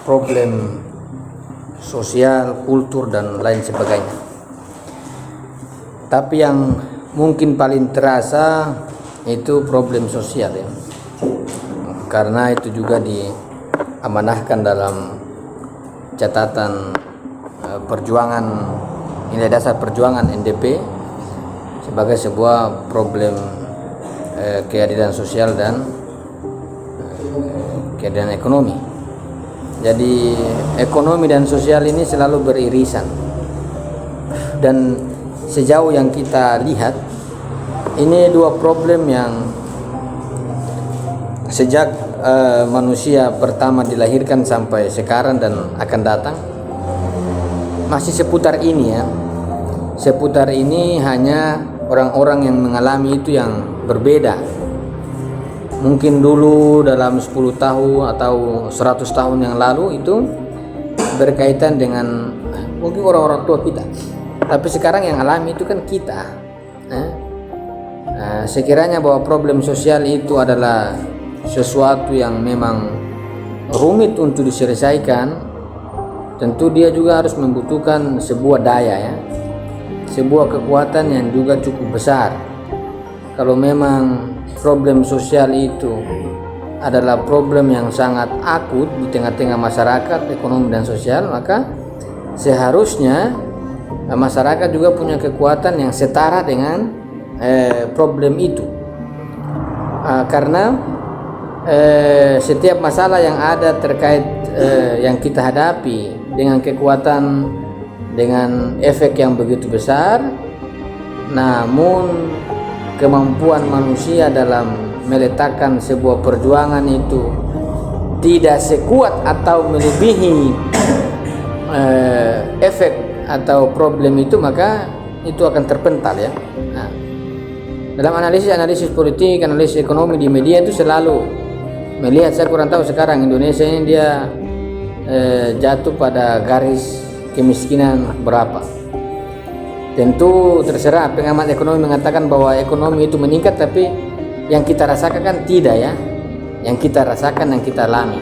problem sosial, kultur dan lain sebagainya. Tapi yang mungkin paling terasa itu problem sosial ya. Karena itu juga diamanahkan dalam catatan perjuangan nilai dasar perjuangan NDP sebagai sebuah problem keadilan sosial dan keadilan ekonomi. Jadi ekonomi dan sosial ini selalu beririsan, dan sejauh yang kita lihat ini dua problem yang sejak manusia pertama dilahirkan sampai sekarang dan akan datang masih seputar ini ya. Seputar ini, hanya orang-orang yang mengalami itu yang berbeda. Mungkin dulu dalam 10 tahun atau 100 tahun yang lalu itu berkaitan dengan mungkin orang-orang tua kita. Tapi sekarang yang alami itu kan kita. Sekiranya bahwa problem sosial itu adalah sesuatu yang memang rumit untuk diselesaikan, tentu dia juga harus membutuhkan sebuah daya ya, sebuah kekuatan yang juga cukup besar. Kalau memang problem sosial itu adalah problem yang sangat akut di tengah-tengah masyarakat, ekonomi dan sosial, maka seharusnya masyarakat juga punya kekuatan yang setara dengan problem itu. Karena setiap masalah yang ada terkait yang kita hadapi dengan kekuatan, dengan efek yang begitu besar, namun kemampuan manusia dalam meletakkan sebuah perjuangan itu tidak sekuat atau melebihi efek atau problem itu, maka itu akan terpental ya. Dalam analisis politik, analisis ekonomi di media itu selalu melihat, saya kurang tahu sekarang Indonesia ini dia jatuh pada garis kemiskinan berapa. Tentu terserah, pengamat ekonomi mengatakan bahwa ekonomi itu meningkat, tapi yang kita rasakan kan tidak ya. Yang kita rasakan, yang kita alami,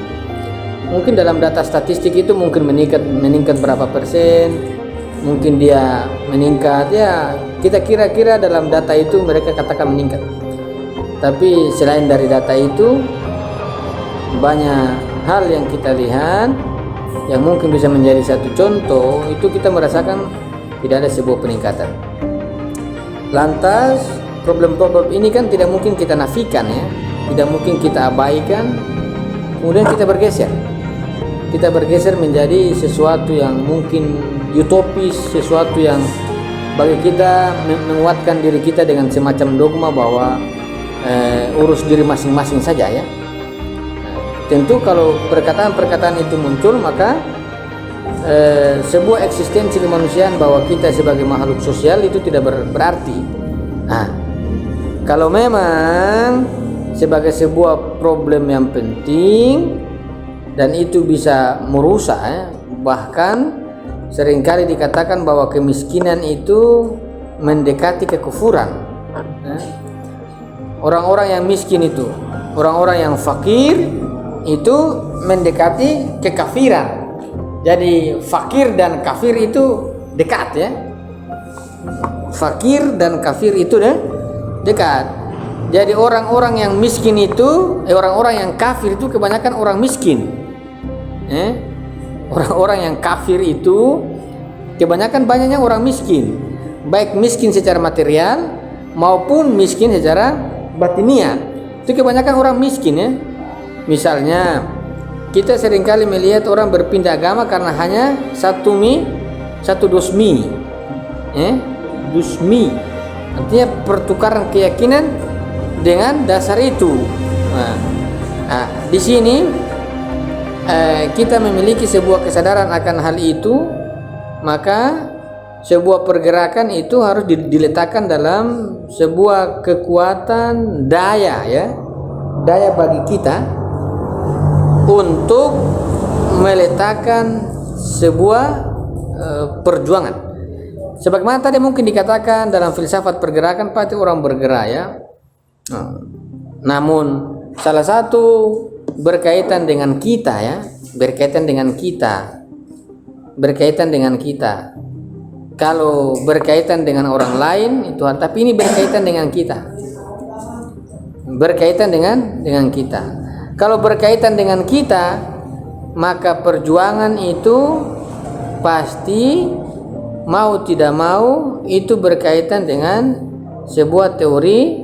mungkin dalam data statistik itu mungkin meningkat berapa persen, mungkin dia meningkat ya, kita kira-kira dalam data itu mereka katakan meningkat. Tapi selain dari data itu, banyak hal yang kita lihat yang mungkin bisa menjadi satu contoh, itu kita merasakan tidak ada sebuah peningkatan. Lantas problem-problem ini kan tidak mungkin kita nafikan ya, tidak mungkin kita abaikan, kemudian kita bergeser menjadi sesuatu yang mungkin utopis, sesuatu yang bagi kita menguatkan diri kita dengan semacam dogma bahwa urus diri masing-masing saja ya. Tentu kalau perkataan-perkataan itu muncul, maka sebuah eksistensi kemanusiaan bahwa kita sebagai makhluk sosial itu tidak berarti. Kalau memang sebagai sebuah problem yang penting dan itu bisa merusak ya, bahkan seringkali dikatakan bahwa kemiskinan itu mendekati kekufuran. Orang-orang yang miskin itu, orang-orang yang fakir itu mendekati kekafiran. Jadi fakir dan kafir itu dekat ya. Fakir dan kafir itu dekat. Jadi orang-orang yang miskin itu, orang-orang yang kafir itu kebanyakan orang miskin. Orang-orang yang kafir itu kebanyakan banyaknya orang miskin, baik miskin secara material maupun miskin secara batiniah. Itu kebanyakan orang miskin ya. Misalnya kita seringkali melihat orang berpindah agama karena hanya satu dos mie. Dusmi artinya pertukaran keyakinan dengan dasar itu. Di sini kita memiliki sebuah kesadaran akan hal itu, maka sebuah pergerakan itu harus diletakkan dalam sebuah kekuatan daya ya, daya bagi kita untuk meletakkan sebuah perjuangan. Sebagaimana tadi mungkin dikatakan dalam filsafat pergerakan, pasti orang bergerak ya. Namun salah satu berkaitan dengan kita ya, berkaitan dengan kita, berkaitan dengan kita. Kalau berkaitan dengan orang lain itu, tapi ini berkaitan dengan kita, berkaitan dengan kita. Kalau berkaitan dengan kita, maka perjuangan itu pasti mau tidak mau itu berkaitan dengan sebuah teori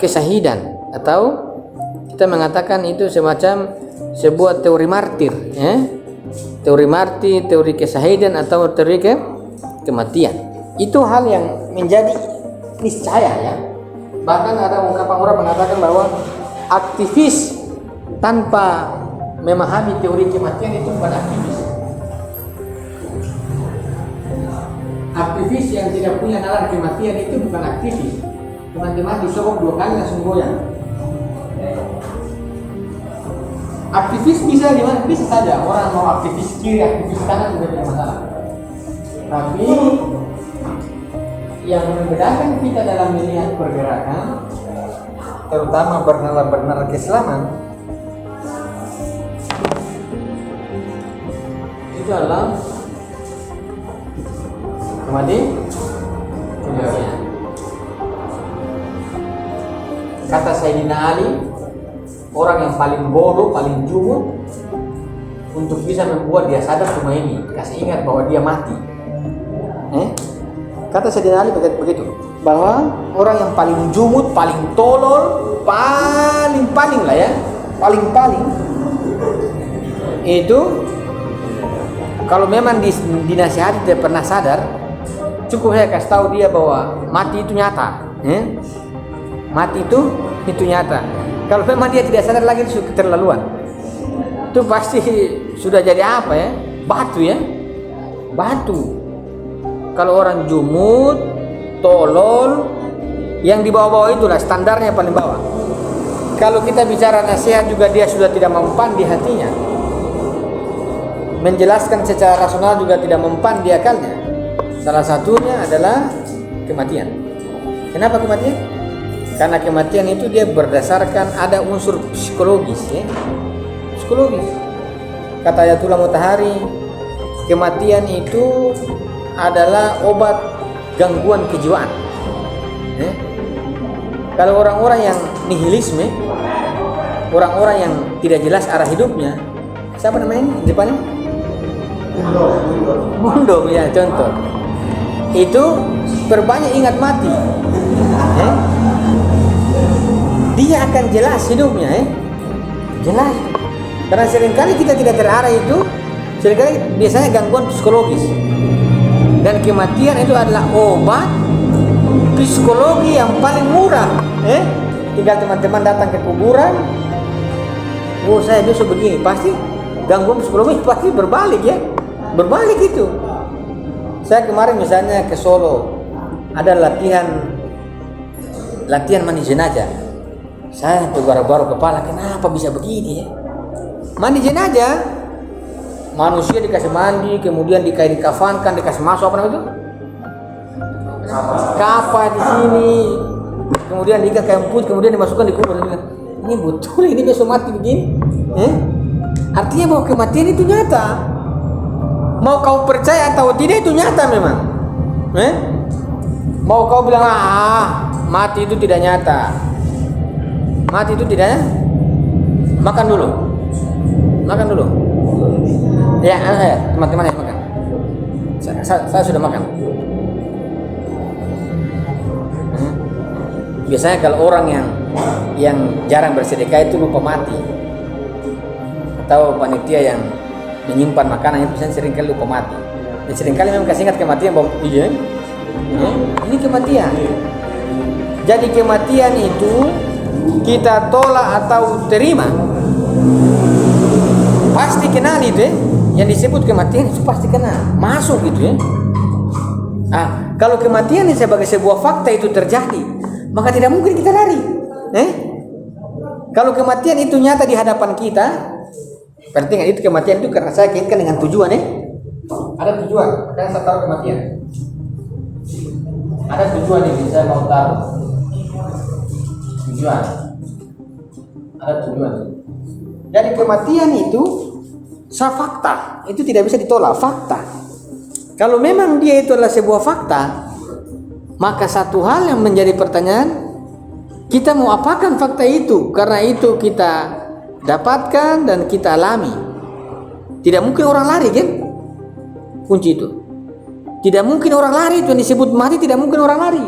kesahidan, atau kita mengatakan itu semacam sebuah teori martir, ya. Teori martir, teori kesahidan, atau teori kematian. Itu hal yang menjadi niscaya, ya. Bahkan ada ungkapan orang mengatakan bahwa aktivis tanpa memahami teori kematian itu bukan aktivis. Aktivis yang tidak punya nalar kematian itu bukan aktivis. Teman-teman disogok 2 kali langsung goyang. Aktivis bisa dimana? Bisa saja orang mau aktivis kiri, aktivis kanan juga tidak masalah. Tapi yang membedakan kita dalam melihat pergerakan, terutama bernalar keislaman, itu adalah kematian. Kata Sayyidina Ali, orang yang paling bodoh, paling jumud untuk bisa membuat dia sadar cuma ini, kasih ingat bahwa dia mati. Kata Sayyidina Ali begitu, bahwa orang yang paling jumud, paling tolol, paling lah ya, paling itu kalau memang dinasihati tidak pernah sadar, cukup saya kasih tahu dia bahwa mati itu nyata, mati itu nyata. Kalau memang dia tidak sadar lagi, itu keterlaluan. Itu pasti sudah jadi apa ya? Batu, ya, batu. Kalau orang jumud, tolol, yang di bawah-bawah itulah standarnya paling bawah. Kalau kita bicara nasihat juga dia sudah tidak mempan di hatinya. Menjelaskan secara rasional juga tidak mempan di akalnya. Salah satunya adalah kematian. Kenapa kematian? Karena kematian itu dia berdasarkan ada unsur psikologis, ya. Psikologis. Kata Ayatullah Mutahari, kematian itu adalah obat gangguan kejiwaan. Kalau orang-orang yang nihilisme, orang-orang yang tidak jelas arah hidupnya, siapa namanya ini depannya? Mundo, ya, contoh. Itu perbanyak ingat mati. Dia akan jelas hidupnya, jelas. Karena seringkali kita tidak terarah itu, seringkali biasanya gangguan psikologis. Dan kematian itu adalah obat psikologi yang paling murah. Tinggal teman-teman datang ke kuburan, oh saya besok begini, pasti gangguan psikologi pasti berbalik, ya, berbalik itu. Saya kemarin misalnya ke Solo, ada latihan mandi jenazah. Saya baru kepala, kenapa bisa begini, ya? Mandi jenazah, manusia dikasih mandi, kemudian dikafankan, dikasih masuk apa namanya itu? Kafan di sini, kemudian dikemput, kemudian dimasukkan di kubur. Ini betul, ini besok mati begini. Artinya bahwa kematian itu nyata. Mau kau percaya atau tidak, itu nyata memang. Mau kau bilang mati itu tidak nyata, mati itu tidak, makan dulu. Ya, teman-teman ya, makan. Saya sudah makan. Biasanya kalau orang yang jarang bersedekah itu lupa mati, atau panitia yang menyimpan makanan itu biasanya seringkali lupa mati. Dan seringkali memang kasih ingat kematian bahwa ini kematian. Jadi kematian itu kita tolak atau terima, pasti kenal itu, yang disebut kematian itu pasti kenal, masuk gitu, ya. Kalau kematian ini sebagai sebuah fakta itu terjadi, maka tidak mungkin kita lari. Kalau kematian itu nyata di hadapan kita, penting itu kematian itu karena saya kaitkan dengan tujuan, ada tujuan, karena saya taruh kematian. Ada tujuan ini, saya mau taruh tujuan. Ada tujuan. Jadi kematian itu fakta, itu tidak bisa ditolak, fakta. Kalau memang dia itu adalah sebuah fakta, maka satu hal yang menjadi pertanyaan, kita mau apakan fakta itu? Karena itu kita dapatkan dan kita alami. Tidak mungkin orang lari, kan? Kunci itu. Tidak mungkin orang lari, itu yang disebut mati, tidak mungkin orang lari.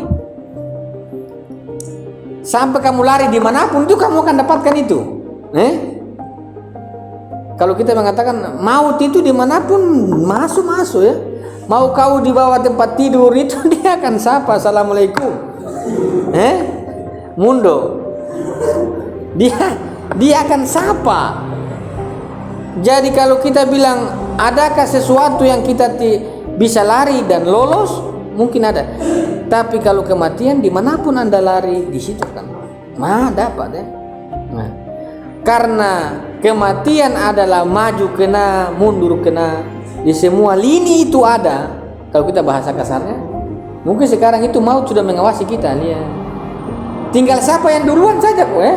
Sampai kamu lari dimanapun itu kamu akan dapatkan itu. Kalau kita mengatakan maut itu dimanapun masuk ya. Mau kau di bawah tempat tidur itu dia akan sapa, assalamualaikum. Mundo. Dia akan sapa. Jadi kalau kita bilang adakah sesuatu yang kita bisa lari dan lolos, mungkin ada. Tapi kalau kematian dimanapun Anda lari, di situ kan dapat ya. Nah, karena kematian adalah maju kena, mundur kena, di semua lini itu ada. Kalau kita bahasa kasarnya, mungkin sekarang itu maut sudah mengawasi kita, lihat. Tinggal siapa yang duluan saja kok ya.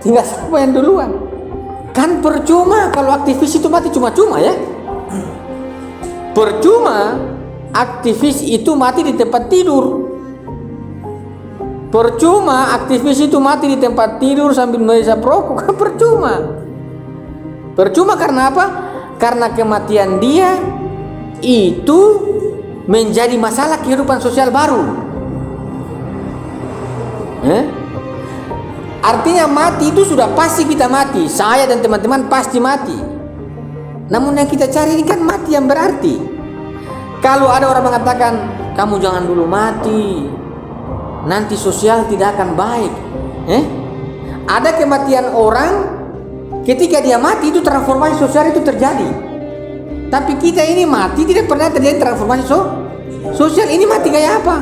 Tinggal siapa yang duluan. Kan percuma kalau aktivis itu mati cuma-cuma ya. Percuma aktivis itu mati di tempat tidur. Percuma aktivis itu mati di tempat tidur sambil menghisap rokok, kan percuma. Percuma karena apa? Karena kematian dia itu menjadi masalah kehidupan sosial baru. Artinya mati itu sudah pasti kita mati. Saya dan teman-teman pasti mati. Namun yang kita cari ini kan mati yang berarti. Kalau ada orang mengatakan kamu jangan dulu mati, nanti sosial tidak akan baik. Ada kematian orang ketika dia mati itu transformasi sosial itu terjadi. Tapi kita ini mati tidak pernah terjadi transformasi sosial. Ini mati kayak apa?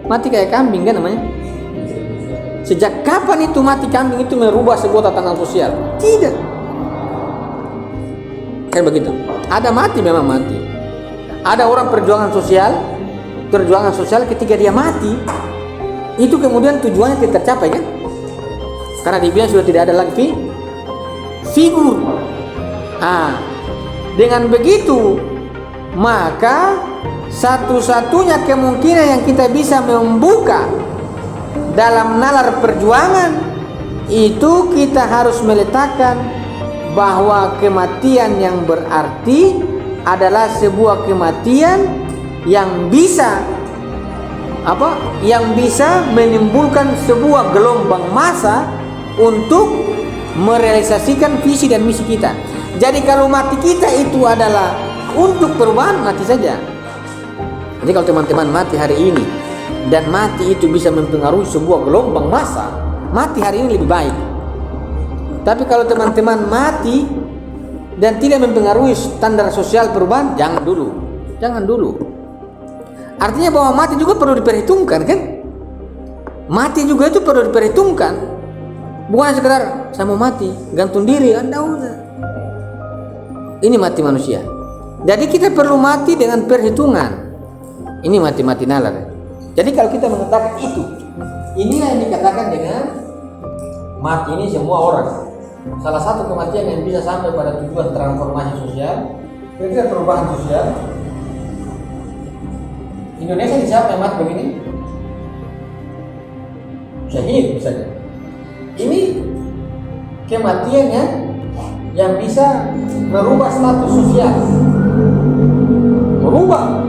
Mati kayak kambing kan namanya. Sejak kapan itu mati kambing itu merubah sebuah tatanan sosial? Tidak. Kayak begitu. Ada mati memang mati. Ada orang perjuangan sosial ketika dia mati itu kemudian tujuannya tidak tercapai kan? Karena dibilang sudah tidak ada lagi figur. Dengan begitu maka satu-satunya kemungkinan yang kita bisa membuka dalam nalar perjuangan itu kita harus meletakkan bahwa kematian yang berarti adalah sebuah kematian yang bisa yang bisa menimbulkan sebuah gelombang massa untuk merealisasikan visi dan misi kita. Jadi kalau mati kita itu adalah untuk perubahan, mati saja. Jadi kalau teman-teman mati hari ini dan mati itu bisa mempengaruhi sebuah gelombang massa, mati hari ini lebih baik. Tapi kalau teman-teman mati dan tidak mempengaruhi standar sosial perubahan, jangan dulu. Artinya bahwa mati juga perlu diperhitungkan kan? Mati juga itu perlu diperhitungkan. Bukan sekedar saya mau mati, gantung diri, Anda udah. Ini mati manusia. Jadi kita perlu mati dengan perhitungan. Ini mati-mati nalar. Jadi kalau kita mengatakan itu, inilah yang dikatakan dengan mati ini semua orang. Salah satu kematian yang bisa sampai pada tujuan transformasi sosial, kira-kira perubahan sosial. Indonesia di siapa yang mati begini? Syahid misalnya. Ini kematiannya yang bisa merubah status sosial. Merubah.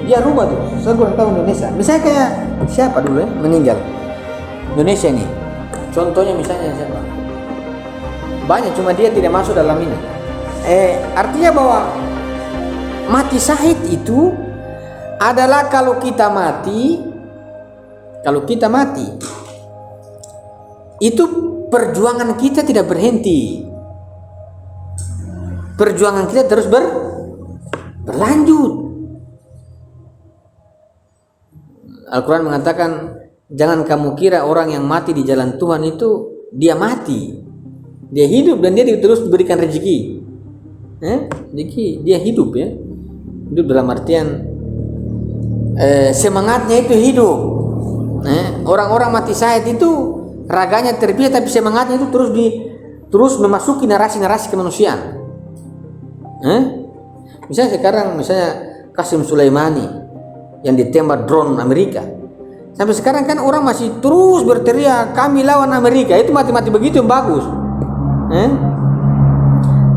Dia rubah tuh. Saya kurang tahu Indonesia. Misalnya kayak siapa dulu ya meninggal? Indonesia ini. Contohnya misalnya siapa? Banyak, cuma dia tidak masuk dalam ini. Artinya bahwa mati syahid itu adalah kalau kita mati itu perjuangan kita tidak berhenti. Perjuangan kita terus berlanjut. Al-Quran mengatakan jangan kamu kira orang yang mati di jalan Tuhan itu dia mati. Dia hidup dan dia terus diberikan rezeki. Rezeki, dia hidup ya. Hidup dalam artian semangatnya itu hidup. Orang-orang mati syahid itu raganya terpisah tapi semangatnya itu terus memasuki narasi-narasi kemanusiaan. Misalnya sekarang Qasim Sulaimani yang ditembak drone Amerika. Sampai sekarang kan orang masih terus berteriak kami lawan Amerika. Itu mati-mati begitu yang bagus.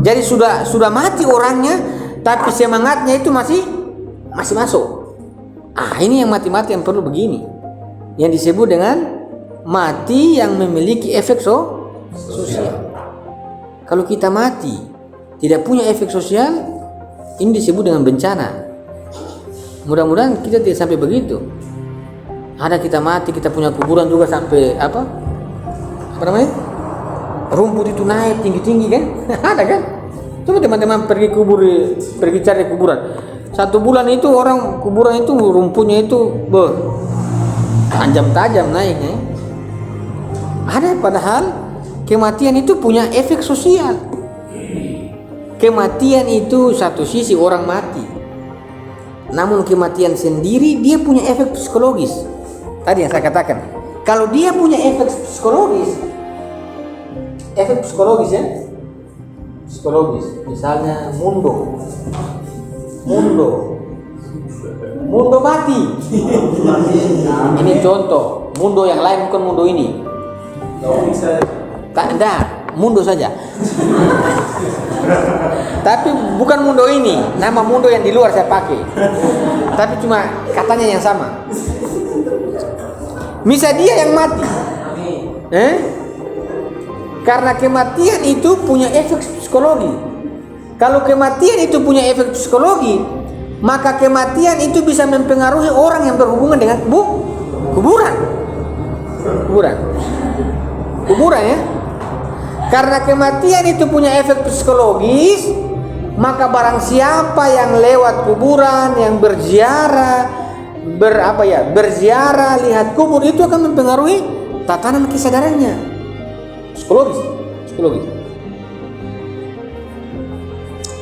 Jadi sudah mati orangnya, tapi semangatnya itu masih masuk. Ini yang mati-mati yang perlu begini. Yang disebut dengan mati yang memiliki efek sosial. Kalau kita mati tidak punya efek sosial, ini disebut dengan bencana. Mudah-mudahan kita tidak sampai begitu. Ada kita mati, kita punya kuburan juga sampai apa namanya? Rumput itu naik tinggi-tinggi kan? Ada kan? Coba teman-teman pergi cari kuburan. 1 bulan itu orang kuburan itu rumputnya itu tajam-tajam naiknya. Ada, padahal kematian itu punya efek sosial. Kematian itu satu sisi orang mati, namun kematian sendiri dia punya efek psikologis. Tadi yang saya katakan, kalau dia punya efek psikologis ya, misalnya mundo mati. Ini contoh, mundo yang lain bukan mundo ini. Tak ada, mundo saja. Tapi bukan mundo ini, nama mundo yang di luar saya pakai. Tapi cuma katanya yang sama. Misal dia yang mati, karena kematian itu punya efek psikologi. Kalau kematian itu punya efek psikologi, maka kematian itu bisa mempengaruhi orang yang berhubungan dengan kuburan ya. Karena kematian itu punya efek psikologis, maka barang siapa yang lewat kuburan, yang berziarah lihat kubur, itu akan mempengaruhi tatanan kesadarannya. Psikologis.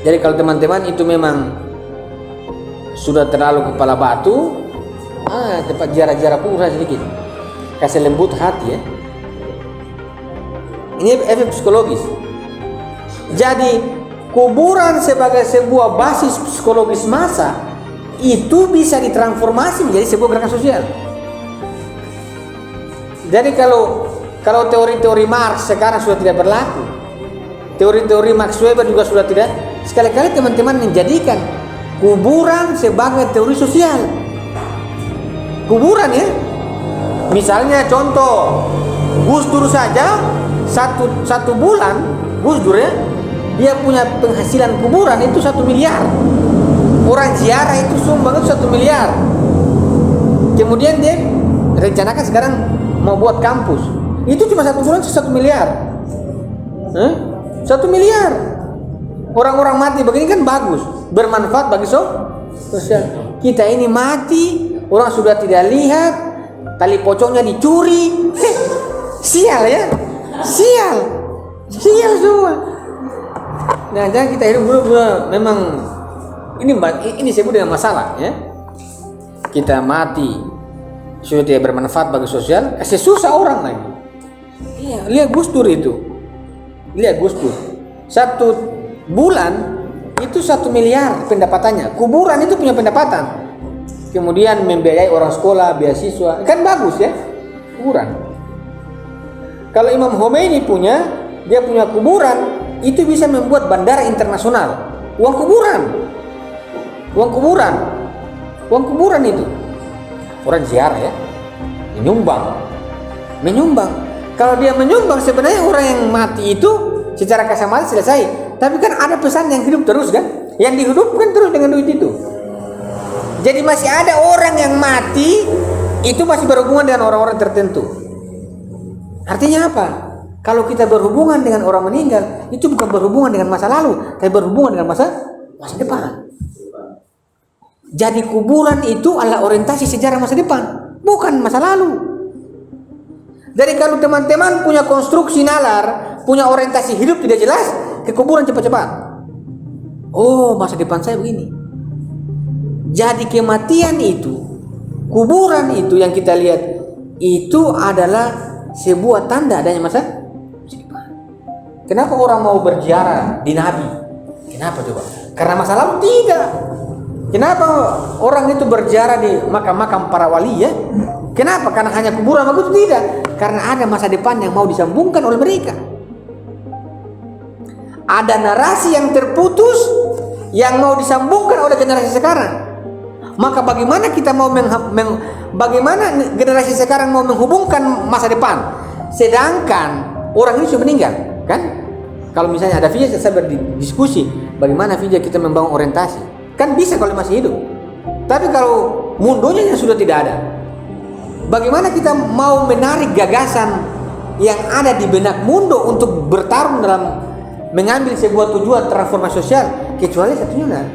Jadi kalau teman-teman itu memang sudah terlalu kepala batu, cepat ziarah kubur sedikit, kasih lembut hati ya. Ini efek psikologis. Jadi kuburan sebagai sebuah basis psikologis massa itu bisa ditransformasi menjadi sebuah gerakan sosial. Jadi kalau teori-teori Marx sekarang sudah tidak berlaku, teori-teori Max Weber juga sudah tidak. Sekali-kali teman-teman menjadikan kuburan sebagai teori sosial. Kuburan ya. Misalnya contoh, Gus Dur saja satu bulan Gus Dur ya, dia punya penghasilan kuburan itu 1 miliar. Orang ziarah itu sumbang itu 1 miliar. Kemudian dia rencanakan sekarang mau buat kampus. Itu cuma 1 bulan 1 miliar. 1 miliar. Orang-orang mati begini kan bagus, bermanfaat bagi sosial. Kita ini mati, orang sudah tidak lihat, tali pocongnya dicuri. Sial ya. Sial semua. Nah, jangan kita hidup dulu memang ini sebut dengan masalah ya. Kita mati sudah tidak bermanfaat bagi sosial, kasih susah orang lagi. Iya, lihat Gus Dur itu. Lihat Gus Dur. 1 bulan itu 1 miliar pendapatannya. Kuburan itu punya pendapatan. Kemudian membiayai orang sekolah, beasiswa. Kan bagus ya? Kuburan. Kalau Imam Khomeini dia punya kuburan, itu bisa membuat bandara internasional. Uang kuburan itu. Orang ziarah ya, menyumbang. Kalau dia menyumbang, sebenarnya orang yang mati itu secara kasar mata selesai. Tapi kan ada pesan yang hidup terus kan, yang dihidupkan terus dengan duit itu. Jadi masih ada orang yang mati itu masih berhubungan dengan orang-orang tertentu. Artinya apa? Kalau kita berhubungan dengan orang meninggal, itu bukan berhubungan dengan masa lalu, tapi berhubungan dengan masa depan. Jadi kuburan itu adalah orientasi sejarah masa depan, bukan masa lalu. Jadi kalau teman-teman punya konstruksi nalar, punya orientasi hidup tidak jelas, ke kuburan cepat-cepat. Oh, masa depan saya begini. Jadi kematian itu, kuburan itu yang kita lihat, itu adalah sebuah tanda adanya masa depan. Kenapa orang mau berziarah di Nabi? Kenapa coba? Karena masa lalu tidak. Kenapa orang itu berziarah di makam-makam para wali ya? Kenapa? Karena hanya kuburan begitu? Tidak. Karena ada masa depan yang mau disambungkan oleh mereka. Ada narasi yang terputus yang mau disambungkan oleh generasi sekarang. Maka bagaimana kita mau bagaimana generasi sekarang mau menghubungkan masa depan, sedangkan orang ini sudah meninggal, kan? Kalau misalnya ada via, saya berdiskusi bagaimana via kita membangun orientasi, kan bisa kalau masih hidup. Tapi kalau mundonya sudah tidak ada, bagaimana kita mau menarik gagasan yang ada di benak mundo untuk bertarung dalam mengambil sebuah tujuan transformasi sosial, kecuali satunya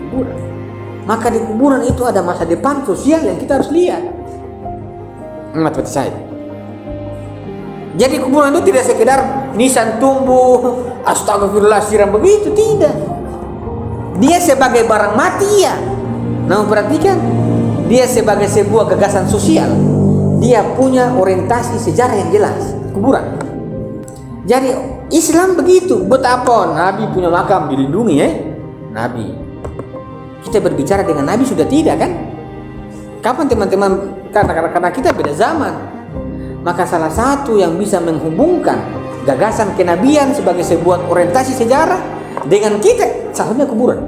kuburan. Maka di kuburan itu ada masa depan sosial yang kita harus lihat. Seperti saya. Jadi kuburan itu tidak sekedar nisan tumbuh, astagfirullah siram begitu, tidak. Dia sebagai barang mati ya. Namun perhatikan, dia sebagai sebuah gagasan sosial. Dia punya orientasi sejarah yang jelas, kuburan. Jadi Islam begitu, betapa Nabi punya makam dilindungi ya. Nabi. Kita berbicara dengan Nabi sudah tidak kan? Kapan teman-teman? Karena kita beda zaman. Maka salah satu yang bisa menghubungkan gagasan kenabian sebagai sebuah orientasi sejarah dengan kita, salah satunya kuburan.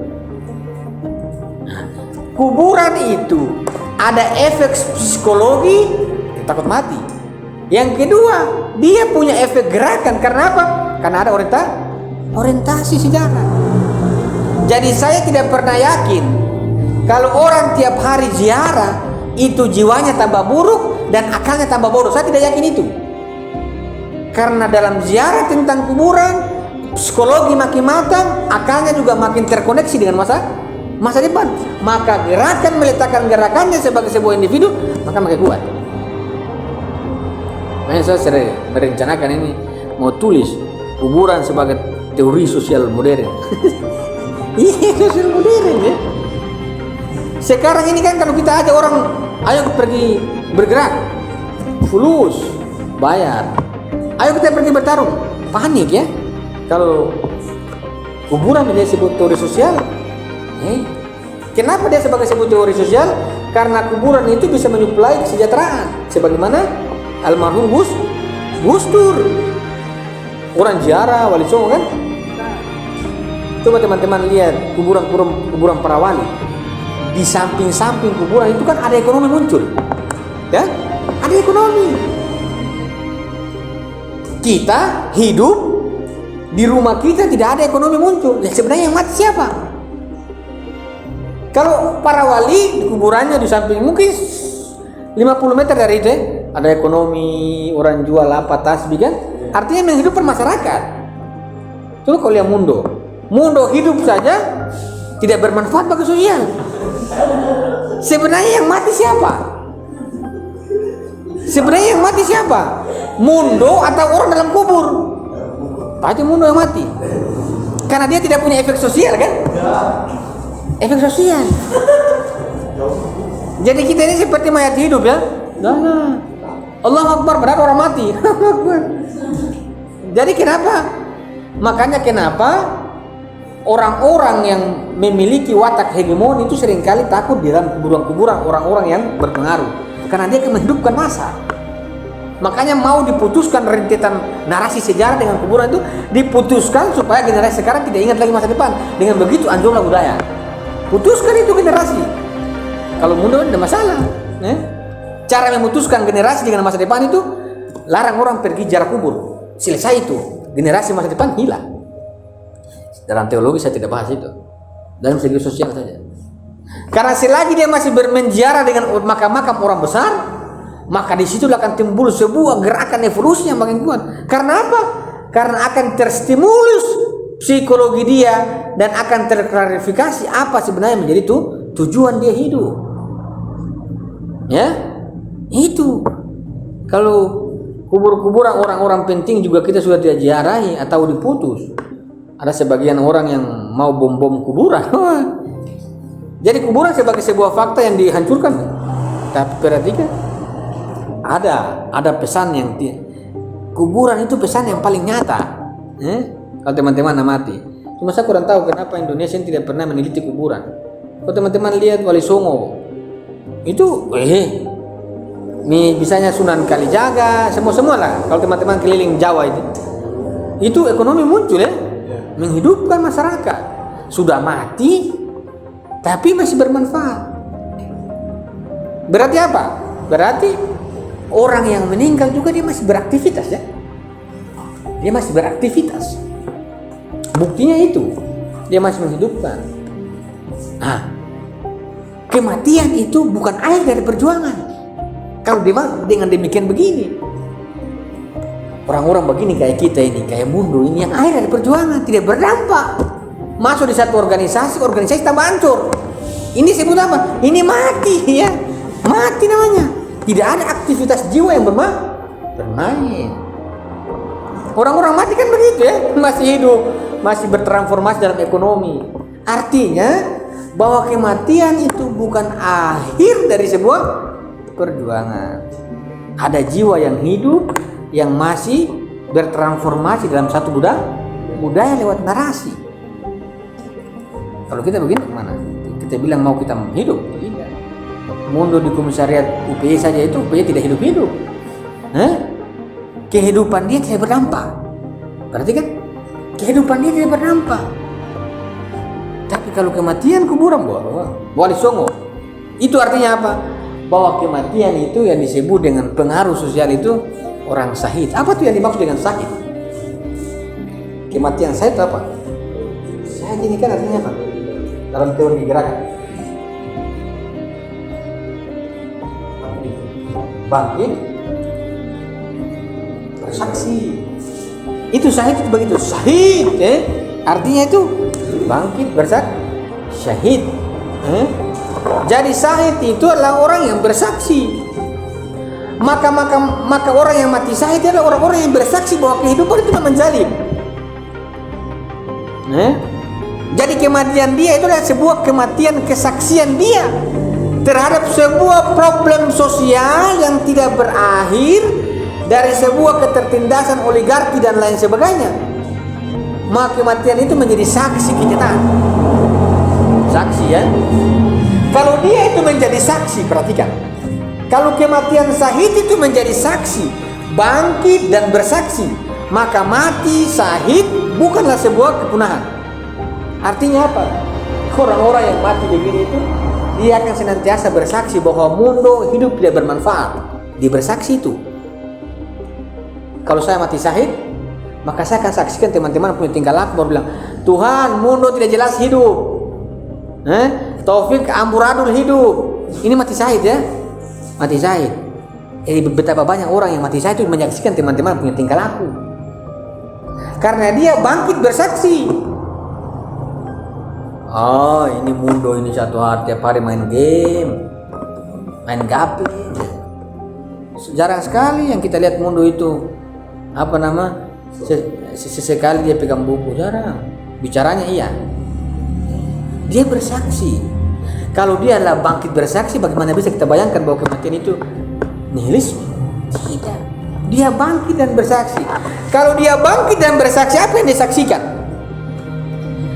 Kuburan itu ada efek psikologi takut mati. Yang kedua, dia punya efek gerakan. Karena apa? Karena ada orientasi sejarah. Jadi saya tidak pernah yakin kalau orang tiap hari ziarah itu jiwanya tambah buruk dan akalnya tambah bodoh. Saya tidak yakin itu. Karena dalam ziarah tentang kuburan, psikologi makin matang, akalnya juga makin terkoneksi dengan masa depan. Maka gerakan meletakkan gerakannya sebagai sebuah individu maka makin kuat. Makanya saya sering merencanakan ini mau tulis kuburan sebagai teori sosial modern. Iya, sosial modern ya. Sekarang ini kan kalau kita ajak orang, ayo pergi bergerak, fulus, bayar. Ayo kita pergi bertarung, panik ya. Kalau kuburan dia sebut teori sosial, kenapa dia sebagai sebut teori sosial? Karena kuburan itu bisa menyuplai kesejahteraan, sebagaimana almarhum Gus Dur, orang ziarah Wali Songo kan. Coba teman-teman lihat kuburan para wali. Di samping-samping kuburan itu kan ada ekonomi muncul. Ya? Ada ekonomi. Kita hidup di rumah kita tidak ada ekonomi muncul. Ya, sebenarnya yang mati siapa? Kalau para wali di kuburannya di samping mungkin 50 meter dari itu ada ekonomi, orang jual apa tasbih kan? Artinya menghidupkan masyarakat. Coba kalau lihat Mundo hidup saja tidak bermanfaat bagi sosial. Sebenarnya yang mati siapa? Mundo atau orang dalam kubur? Pasti Mundo yang mati. Karena dia tidak punya efek sosial kan? Efek sosial. Jadi kita ini seperti mayat hidup ya. Allahu Akbar, benar orang mati. Jadi makanya kenapa orang-orang yang memiliki watak hegemoni itu seringkali takut di dalam kuburan-kuburan orang-orang yang berpengaruh, karena dia akan menghidupkan massa. Makanya mau diputuskan rentetan narasi sejarah dengan kuburan itu diputuskan supaya generasi sekarang tidak ingat lagi masa depan. Dengan begitu anjloklah budaya. Putuskan itu generasi. Kalau mundur tidak masalah. Cara memutuskan generasi dengan masa depan itu larang orang pergi ziarah kubur. Selesai itu, generasi masa depan hilang. Dalam teologi saya tidak bahas itu. Dalam segi sosial saja. Karena selagi dia masih bermenziarah dengan makam-makam orang besar, maka di situ akan timbul sebuah gerakan evolusi yang makin kuat. Karena apa? Karena akan terstimulus psikologi dia dan akan terklarifikasi apa sebenarnya menjadi tujuan dia hidup. Ya, itu. Kalau kubur-kuburan orang-orang penting juga kita sudah tidak ziarahi atau diputus. Ada sebagian orang yang mau bom-bom kuburan. Jadi kuburan sebagai sebuah fakta yang dihancurkan. Tapi perhatikan, ada pesan kuburan itu pesan yang paling nyata. Kalau teman-teman amati, Cuma saya kurang tahu kenapa Indonesia ini tidak pernah meneliti kuburan. Kalau teman-teman lihat Wali Songo, itu misalnya Sunan Kalijaga, semua lah. Kalau teman-teman keliling Jawa itu ekonomi muncul ya, menghidupkan masyarakat. Sudah mati, tapi masih bermanfaat. Berarti apa? Berarti orang yang meninggal juga dia masih beraktivitas ya. Dia masih beraktivitas. Buktinya itu, dia masih menghidupkan. Nah, kematian itu bukan akhir dari perjuangan. Kalau dengan demikian begini, orang-orang begini kayak kita ini, kayak Mundo ini yang akhir dari perjuangan, tidak berdampak. Masuk di satu organisasi tambah hancur. Ini sebut apa? Ini mati ya. Mati namanya. Tidak ada aktivitas jiwa yang bermain. Orang-orang mati kan begitu ya, masih hidup, masih bertransformasi dalam ekonomi. Artinya bahwa kematian itu bukan akhir dari sebuah perjuangan. Ada jiwa yang hidup, yang masih bertransformasi dalam satu budaya lewat narasi. Kalau kita begini kemana? Kita bilang mau kita hidup, tidak. Mundo di komisariat UPI saja itu UPI tidak hidup-hidup. Kehidupan dia tidak berdampak. Berarti kan kehidupan dia tidak berdampak. Tapi kalau kematian kuburan Wali Songo, itu artinya apa? Bahwa kematian itu yang disebut dengan pengaruh sosial itu orang syahid. Apa tuh yang dimaksud dengan syahid? Kematian syahid itu apa? Syahid ini kan artinya apa? Dalam teori gerakan, bangkit, bersaksi. Itu syahid itu begitu. Syahid, artinya itu bangkit, bersaksi, syahid. Jadi syahid itu adalah orang yang bersaksi. Maka orang yang mati syahid adalah orang-orang yang bersaksi bahwa kehidupan itu memang zalim. Jadi kematian dia itu adalah sebuah kematian kesaksian dia terhadap sebuah problem sosial yang tidak berakhir dari sebuah ketertindasan oligarki dan lain sebagainya. Maka kematian itu menjadi saksi kenyataan. Saksi ya. Kalau dia itu menjadi saksi, perhatikan. Kalau kematian syahid itu menjadi saksi, bangkit dan bersaksi, maka mati syahid bukanlah sebuah kepunahan. Artinya apa? Orang-orang yang mati begini itu dia akan senantiasa bersaksi bahwa Mundo hidup tidak bermanfaat. Dia bersaksi itu. Kalau saya mati syahid, maka saya akan saksikan teman-teman punya tingkah laku baru bilang, Tuhan, Mundo tidak jelas hidup. Taufik amburadul hidup. Ini mati syahid ya. Mati syahid. Jadi betapa banyak orang yang mati syahid itu menyaksikan teman-teman punya tingkah laku. Karena dia bangkit bersaksi. Oh, ini Mundo ini satu hari tiap hari main game, main gape. Jarang sekali yang kita lihat Mundo itu sesekali dia pegang buku, jarang. Bicaranya iya. Dia bersaksi. Kalau dia adalah bangkit bersaksi, bagaimana bisa kita bayangkan bahwa kematian itu nihilisme? Tidak. Dia bangkit dan bersaksi. Kalau dia bangkit dan bersaksi, apa yang dia saksikan?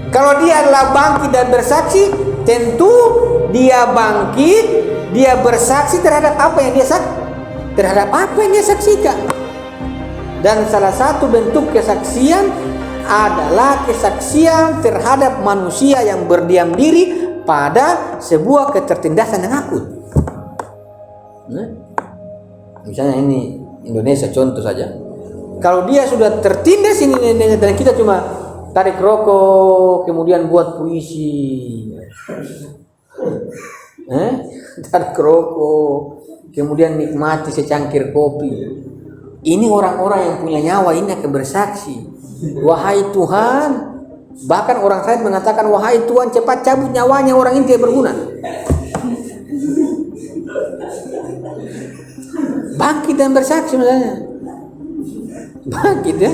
Kalau dia adalah bangkit dan bersaksi, tentu dia bangkit, dia bersaksi terhadap apa yang dia saksikan. Dan salah satu bentuk kesaksian adalah kesaksian terhadap manusia yang berdiam diri pada sebuah ketertindasan yang akut. Misalnya ini Indonesia contoh saja. Kalau dia sudah tertindas ini dan kita cuma tarik rokok, kemudian buat puisi, tarik rokok, kemudian nikmati secangkir kopi. Ini orang-orang yang punya nyawa ini akan bersaksi, wahai Tuhan. Bahkan orang lain mengatakan, wahai Tuhan, cepat cabut nyawanya, orang ini tidak berguna. Bangkit dan bersaksi misalnya. Bangkit ya.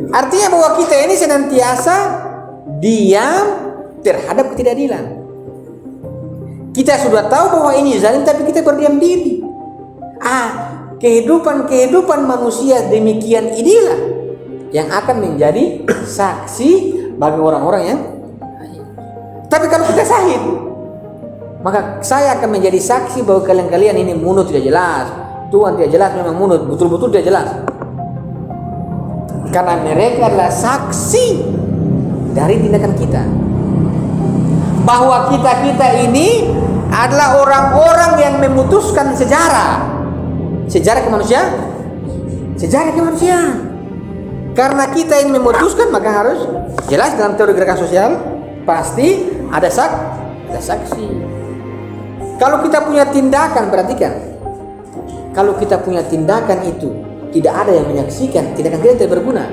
Artinya bahwa kita ini senantiasa diam terhadap ketidakadilan. Kita sudah tahu bahwa ini zalim, tapi kita berdiam diri. Kehidupan manusia demikian inilah yang akan menjadi saksi bagi orang-orang yang syahid. Tapi kalau kita syahid, maka saya akan menjadi saksi bahwa kalian ini munut tidak jelas, Tuhan tidak jelas, memang munut, betul-betul tidak jelas. Karena mereka adalah saksi dari tindakan kita, bahwa kita ini adalah orang-orang yang memutuskan sejarah kemanusiaan. Karena kita yang memutuskan, maka harus jelas dalam teori gerakan sosial pasti ada saksi. Kalau kita punya tindakan, perhatikan, kalau kita punya tindakan itu tidak ada yang menyaksikan, tindakan kita tidak berguna.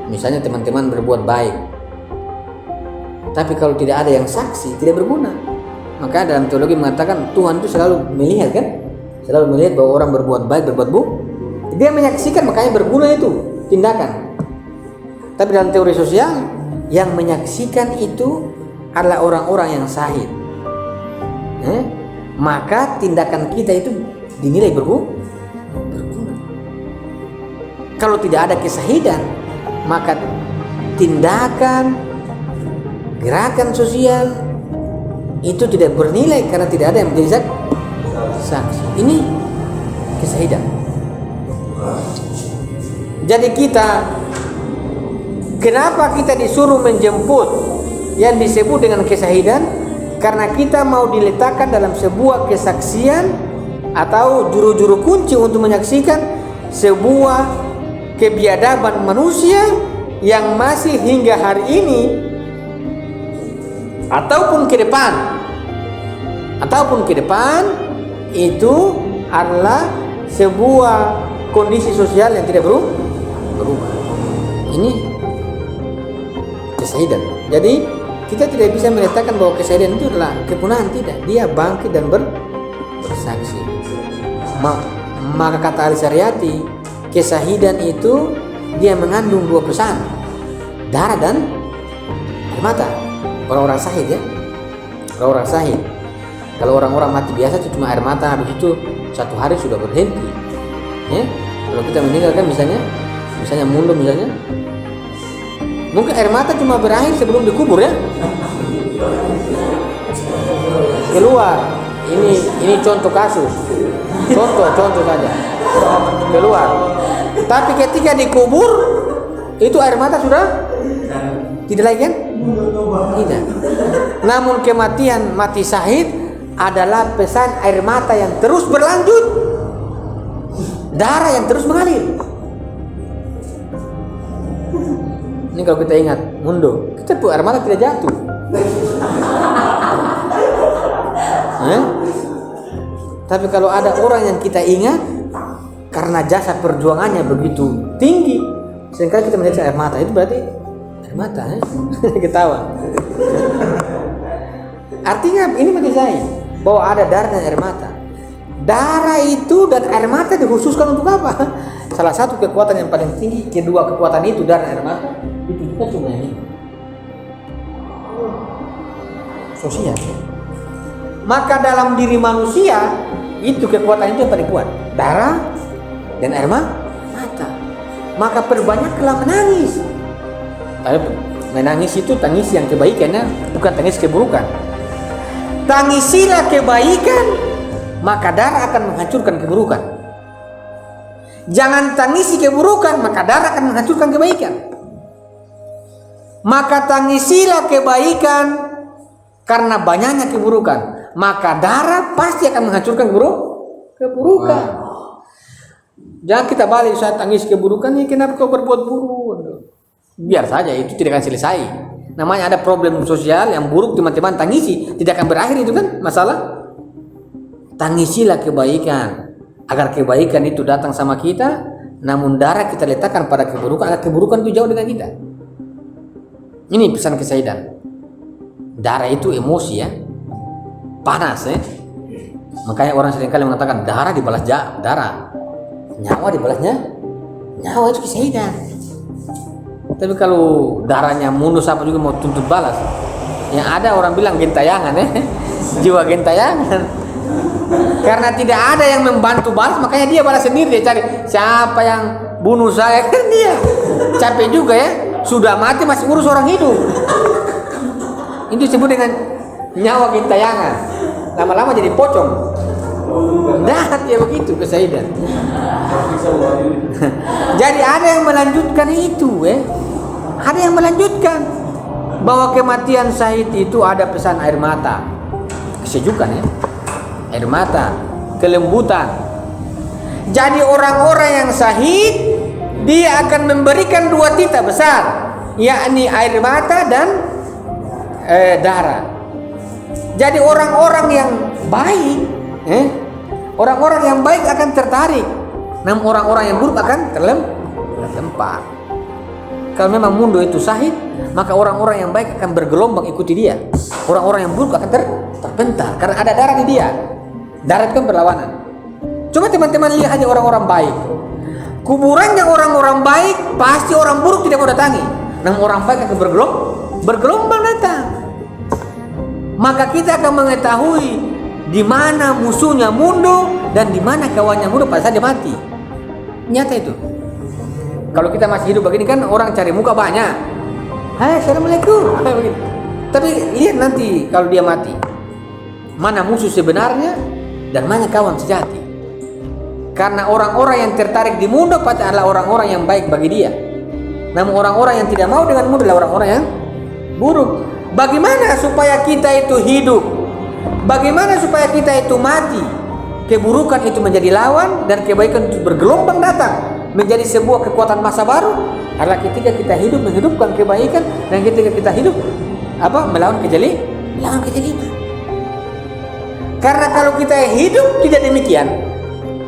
Misalnya teman-teman berbuat baik, tapi kalau tidak ada yang saksi, tidak berguna. Maka dalam teologi mengatakan Tuhan itu selalu melihat, kan? Selalu melihat bahwa orang berbuat baik, berbuat buruk. Dia menyaksikan, makanya berguna itu tindakan. Tapi dalam teori sosial, yang menyaksikan itu adalah orang-orang yang syahid. Maka tindakan kita itu dinilai berguna. Kalau tidak ada kesahidan, maka tindakan gerakan sosial itu tidak bernilai karena tidak ada yang menjadi saksi. Ini kesahidan. Jadi kenapa kita disuruh menjemput yang disebut dengan kesahidan? Karena kita mau diletakkan dalam sebuah kesaksian atau juru-juru kunci untuk menyaksikan sebuah kebiadaban manusia yang masih hingga hari ini ataupun ke depan itu adalah sebuah kondisi sosial yang tidak berubah. Ini kesahidan. Jadi kita tidak bisa meletakkan bahwa kesahidan itu adalah kepunahan, tidak. Dia bangkit dan bersaksi. Maka kata Al-Syariati, kesahidan itu dia mengandung dua pesan, darah dan air mata. Orang-orang syahid, ya. Orang-orang syahid. Kalau orang-orang mati biasa itu cuma air mata, habis itu 1 hari sudah berhenti. Ya? Kalau kita meninggalkan misalnya mundur misalnya, mungkin air mata cuma berakhir sebelum dikubur, ya. Keluar. Ini contoh kasus. Contoh saja. Keluar. Tapi ketika dikubur itu air mata sudah tidak lagi, kan? Tidak. Namun kematian mati syahid adalah pesan air mata yang terus berlanjut, darah yang terus mengalir. Ini kalau kita ingat mundur, kita tuh air mata tidak jatuh. Tapi kalau ada orang yang kita ingat karena jasa perjuangannya begitu tinggi, seringkali kita melihat air mata, itu berarti air mata, ketawa. Artinya ini bagi saya bahwa ada darah dan air mata. Darah itu dan air mata dikhususkan untuk apa? Salah satu kekuatan yang paling tinggi, kedua kekuatan itu darah dan air mata itu juga cuma ini sosial. Maka dalam diri manusia itu kekuatan itu yang paling kuat, darah dan air mata. Maka perbanyaklah menangis. Tapi menangis itu tangis yang kebaikannya, bukan tangis keburukan. Tangisilah kebaikan, maka darah akan menghancurkan keburukan. Jangan tangisi keburukan, maka darah akan menghancurkan kebaikan. Maka tangisilah kebaikan karena banyaknya keburukan, maka darah pasti akan menghancurkan keburukan. Jangan kita balik saat tangis keburukan, ya kenapa kau berbuat buruk? Biar saja, itu tidak akan selesai. Namanya ada problem sosial yang buruk, teman-teman tangisi, tidak akan berakhir itu, kan masalah. Tangisilah kebaikan agar kebaikan itu datang sama kita, namun darah kita letakkan pada keburukan agar keburukan itu jauh dengan kita. Ini pesan kesahidan. Darah itu emosi, ya, panas, ya. Makanya orang seringkali mengatakan darah dibalas darah, nyawa dibalasnya nyawa, itu kesahidan. Tapi kalau darahnya mundur, siapa juga mau tuntut balas. Yang ada orang bilang gentayangan, ya. Jiwa gentayangan. Karena tidak ada yang membantu balas, makanya dia balas sendiri. Dia cari siapa yang bunuh saya kan dia capek juga ya, sudah mati masih urus orang hidup. Itu disebut dengan nyawa gentayangan, lama-lama jadi pocong. Nah dia begitu ke Saidan. Jadi ada yang melanjutkan itu ada yang melanjutkan bahwa kematian syahid itu ada pesan air mata, kesejukan ya, air mata, kelembutan. Jadi orang-orang yang syahid dia akan memberikan 2 titah besar, yakni air mata dan darah. Jadi orang-orang yang baik orang-orang yang baik akan tertarik, namun orang-orang yang buruk akan terlempar. Kalau memang mundur itu syahid, maka orang-orang yang baik akan bergelombang ikuti dia. Orang-orang yang buruk akan terpental karena ada darah di dia. Darah itu kan berlawanan. Coba teman-teman lihat aja orang-orang baik. Kuburannya orang-orang baik pasti orang buruk tidak mau datangi. Namun orang baik akan bergelombang datang. Maka kita akan mengetahui di mana musuhnya mundur dan di mana kawannya mundur pada saat dia mati. Nyata itu. Kalau kita masih hidup begini kan orang cari muka banyak. Hai, assalamualaikum. Tapi lihat nanti kalau dia mati, mana musuh sebenarnya dan mana kawan sejati. Karena orang-orang yang tertarik di mundur pasti adalah orang-orang yang baik bagi dia. Namun orang-orang yang tidak mau dengan mundur adalah orang-orang yang buruk. Bagaimana supaya kita itu hidup? Bagaimana supaya kita itu mati? Keburukan itu menjadi lawan dan kebaikan itu bergelombang datang menjadi sebuah kekuatan masa baru adalah ketika kita hidup menghidupkan kebaikan dan ketika kita hidup melawan kejeliman. Karena kalau kita hidup tidak demikian,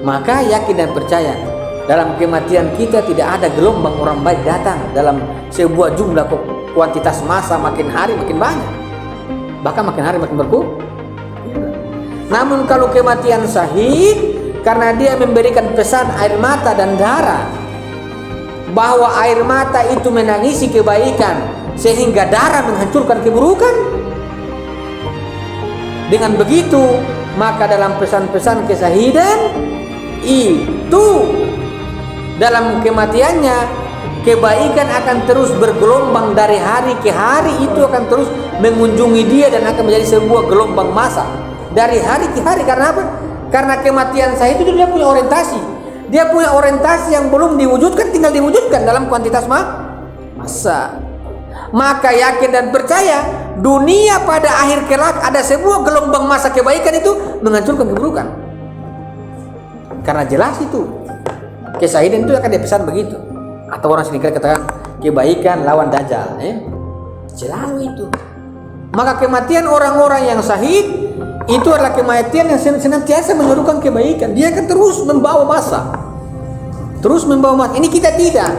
maka yakin dan percaya dalam kematian kita tidak ada gelombang orang baik datang dalam sebuah jumlah kuantitas massa makin hari makin banyak, bahkan makin hari makin berkurang. Namun kalau kematian syahid, karena dia memberikan pesan air mata dan darah, bahwa air mata itu menangisi kebaikan sehingga darah menghancurkan keburukan. Dengan begitu maka dalam pesan-pesan kesyahidan itu dalam kematiannya kebaikan akan terus bergelombang dari hari ke hari, itu akan terus mengunjungi dia dan akan menjadi sebuah gelombang massa dari hari ke hari. Karena apa? Karena kematian saya itu dia punya orientasi. Dia punya orientasi yang belum diwujudkan, tinggal diwujudkan dalam kuantitas massa. Maka yakin dan percaya dunia pada akhir kelak ada sebuah gelombang massa kebaikan itu menghancurkan keburukan. Karena jelas itu kesyahidan itu akan dipesan begitu. Atau orang sering katakan kebaikan lawan dajjal, selalu itu. Maka kematian orang-orang yang syahid itu adalah kematian yang senantiasa menyerukan kebaikan. Dia akan terus membawa massa, Ini kita tidak.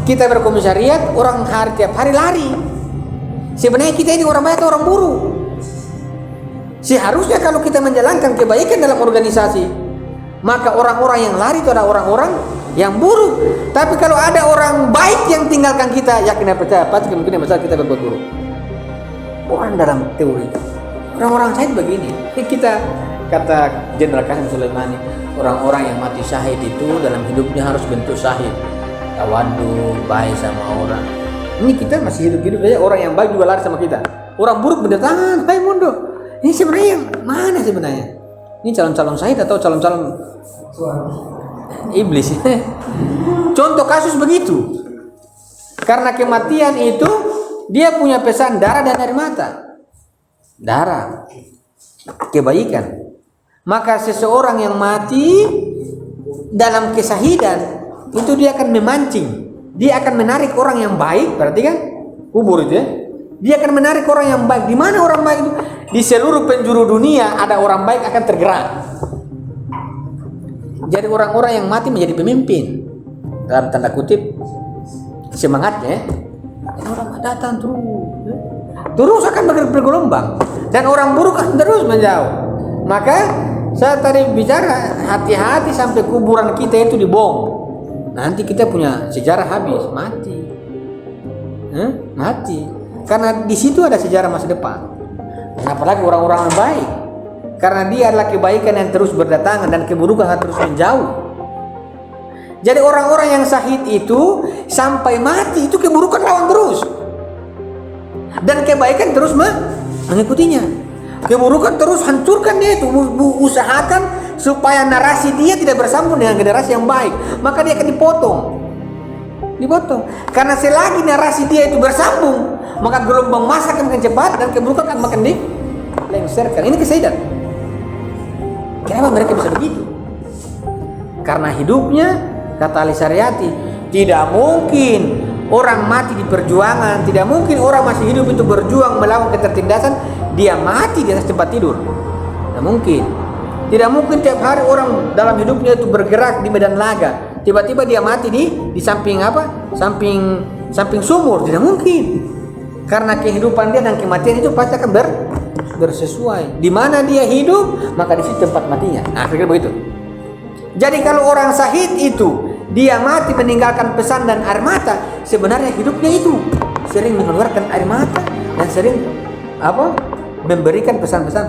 Kita berkomisariat, orang tiap hari lari. Sebenarnya kita ini orang baik atau orang buruk? Seharusnya kalau kita menjalankan kebaikan dalam organisasi, maka orang-orang yang lari itu adalah orang-orang yang buruk. Tapi kalau ada orang baik yang tinggalkan kita, yakin dan percaya pasti kemungkinan besar kita berbuat buruk. Orang dalam teori, orang-orang syahid begini. Kita kata Jenderal Qasim Sulaimani, orang-orang yang mati syahid itu dalam hidupnya harus bentuk syahid, tawadhu, baik sama orang. Ini kita masih hidup-hidup saja, orang yang baik juga lari sama kita. Orang buruk berdatangan, hai mundur. Ini sebenarnya yang mana sebenarnya? Ini calon-calon syahid atau calon-calon iblis? Contoh kasus begitu. Karena kematian itu dia punya pesan darah dan air mata. Darah, kebaikan. Maka seseorang yang mati dalam kesyahidan itu dia akan memancing, dia akan menarik orang yang baik. Berarti kan kubur itu dia akan menarik orang yang baik. Di mana orang baik itu? Di seluruh penjuru dunia ada orang baik akan tergerak. Jadi orang-orang yang mati menjadi pemimpin dalam tanda kutip semangatnya. Orang datang terus akan bergelombang dan orang buruk akan terus menjauh. Maka saya tadi bicara hati-hati sampai kuburan kita itu dibom. Nanti kita punya sejarah habis, mati. Mati. Karena di situ ada sejarah masa depan. Dan apalagi orang-orang yang baik. Karena dia adalah kebaikan yang terus berdatangan dan keburukan akan terus menjauh. Jadi orang-orang yang syahid itu sampai mati itu keburukan lawan terus. Dan kebaikan terus mengikutinya. Keburukan terus hancurkan dia itu. Usahakan supaya narasi dia tidak bersambung dengan generasi yang baik. Maka dia akan dipotong. Karena selagi narasi dia itu bersambung, maka gelombang massa akan makin cepat dan keburukan akan makin dilengsarkan. Ini kesadaran. Kenapa mereka bisa begitu? Karena hidupnya, kata Ali Syariati, tidak mungkin orang mati di perjuangan, tidak mungkin orang masih hidup itu berjuang melawan ketertindasan, dia mati di atas tempat tidur. Tidak mungkin. Tidak mungkin tiap hari orang dalam hidupnya itu bergerak di medan laga, tiba-tiba dia mati di samping apa? Samping sumur. Tidak mungkin. Karena kehidupan dia dan kematian itu pasti akan bersesuai. Di mana dia hidup, maka di situ tempat matinya. Nah, kira-kira begitu. Jadi kalau orang syahid itu dia mati meninggalkan pesan dan air mata, sebenarnya hidupnya itu sering mengeluarkan air mata dan sering memberikan pesan-pesan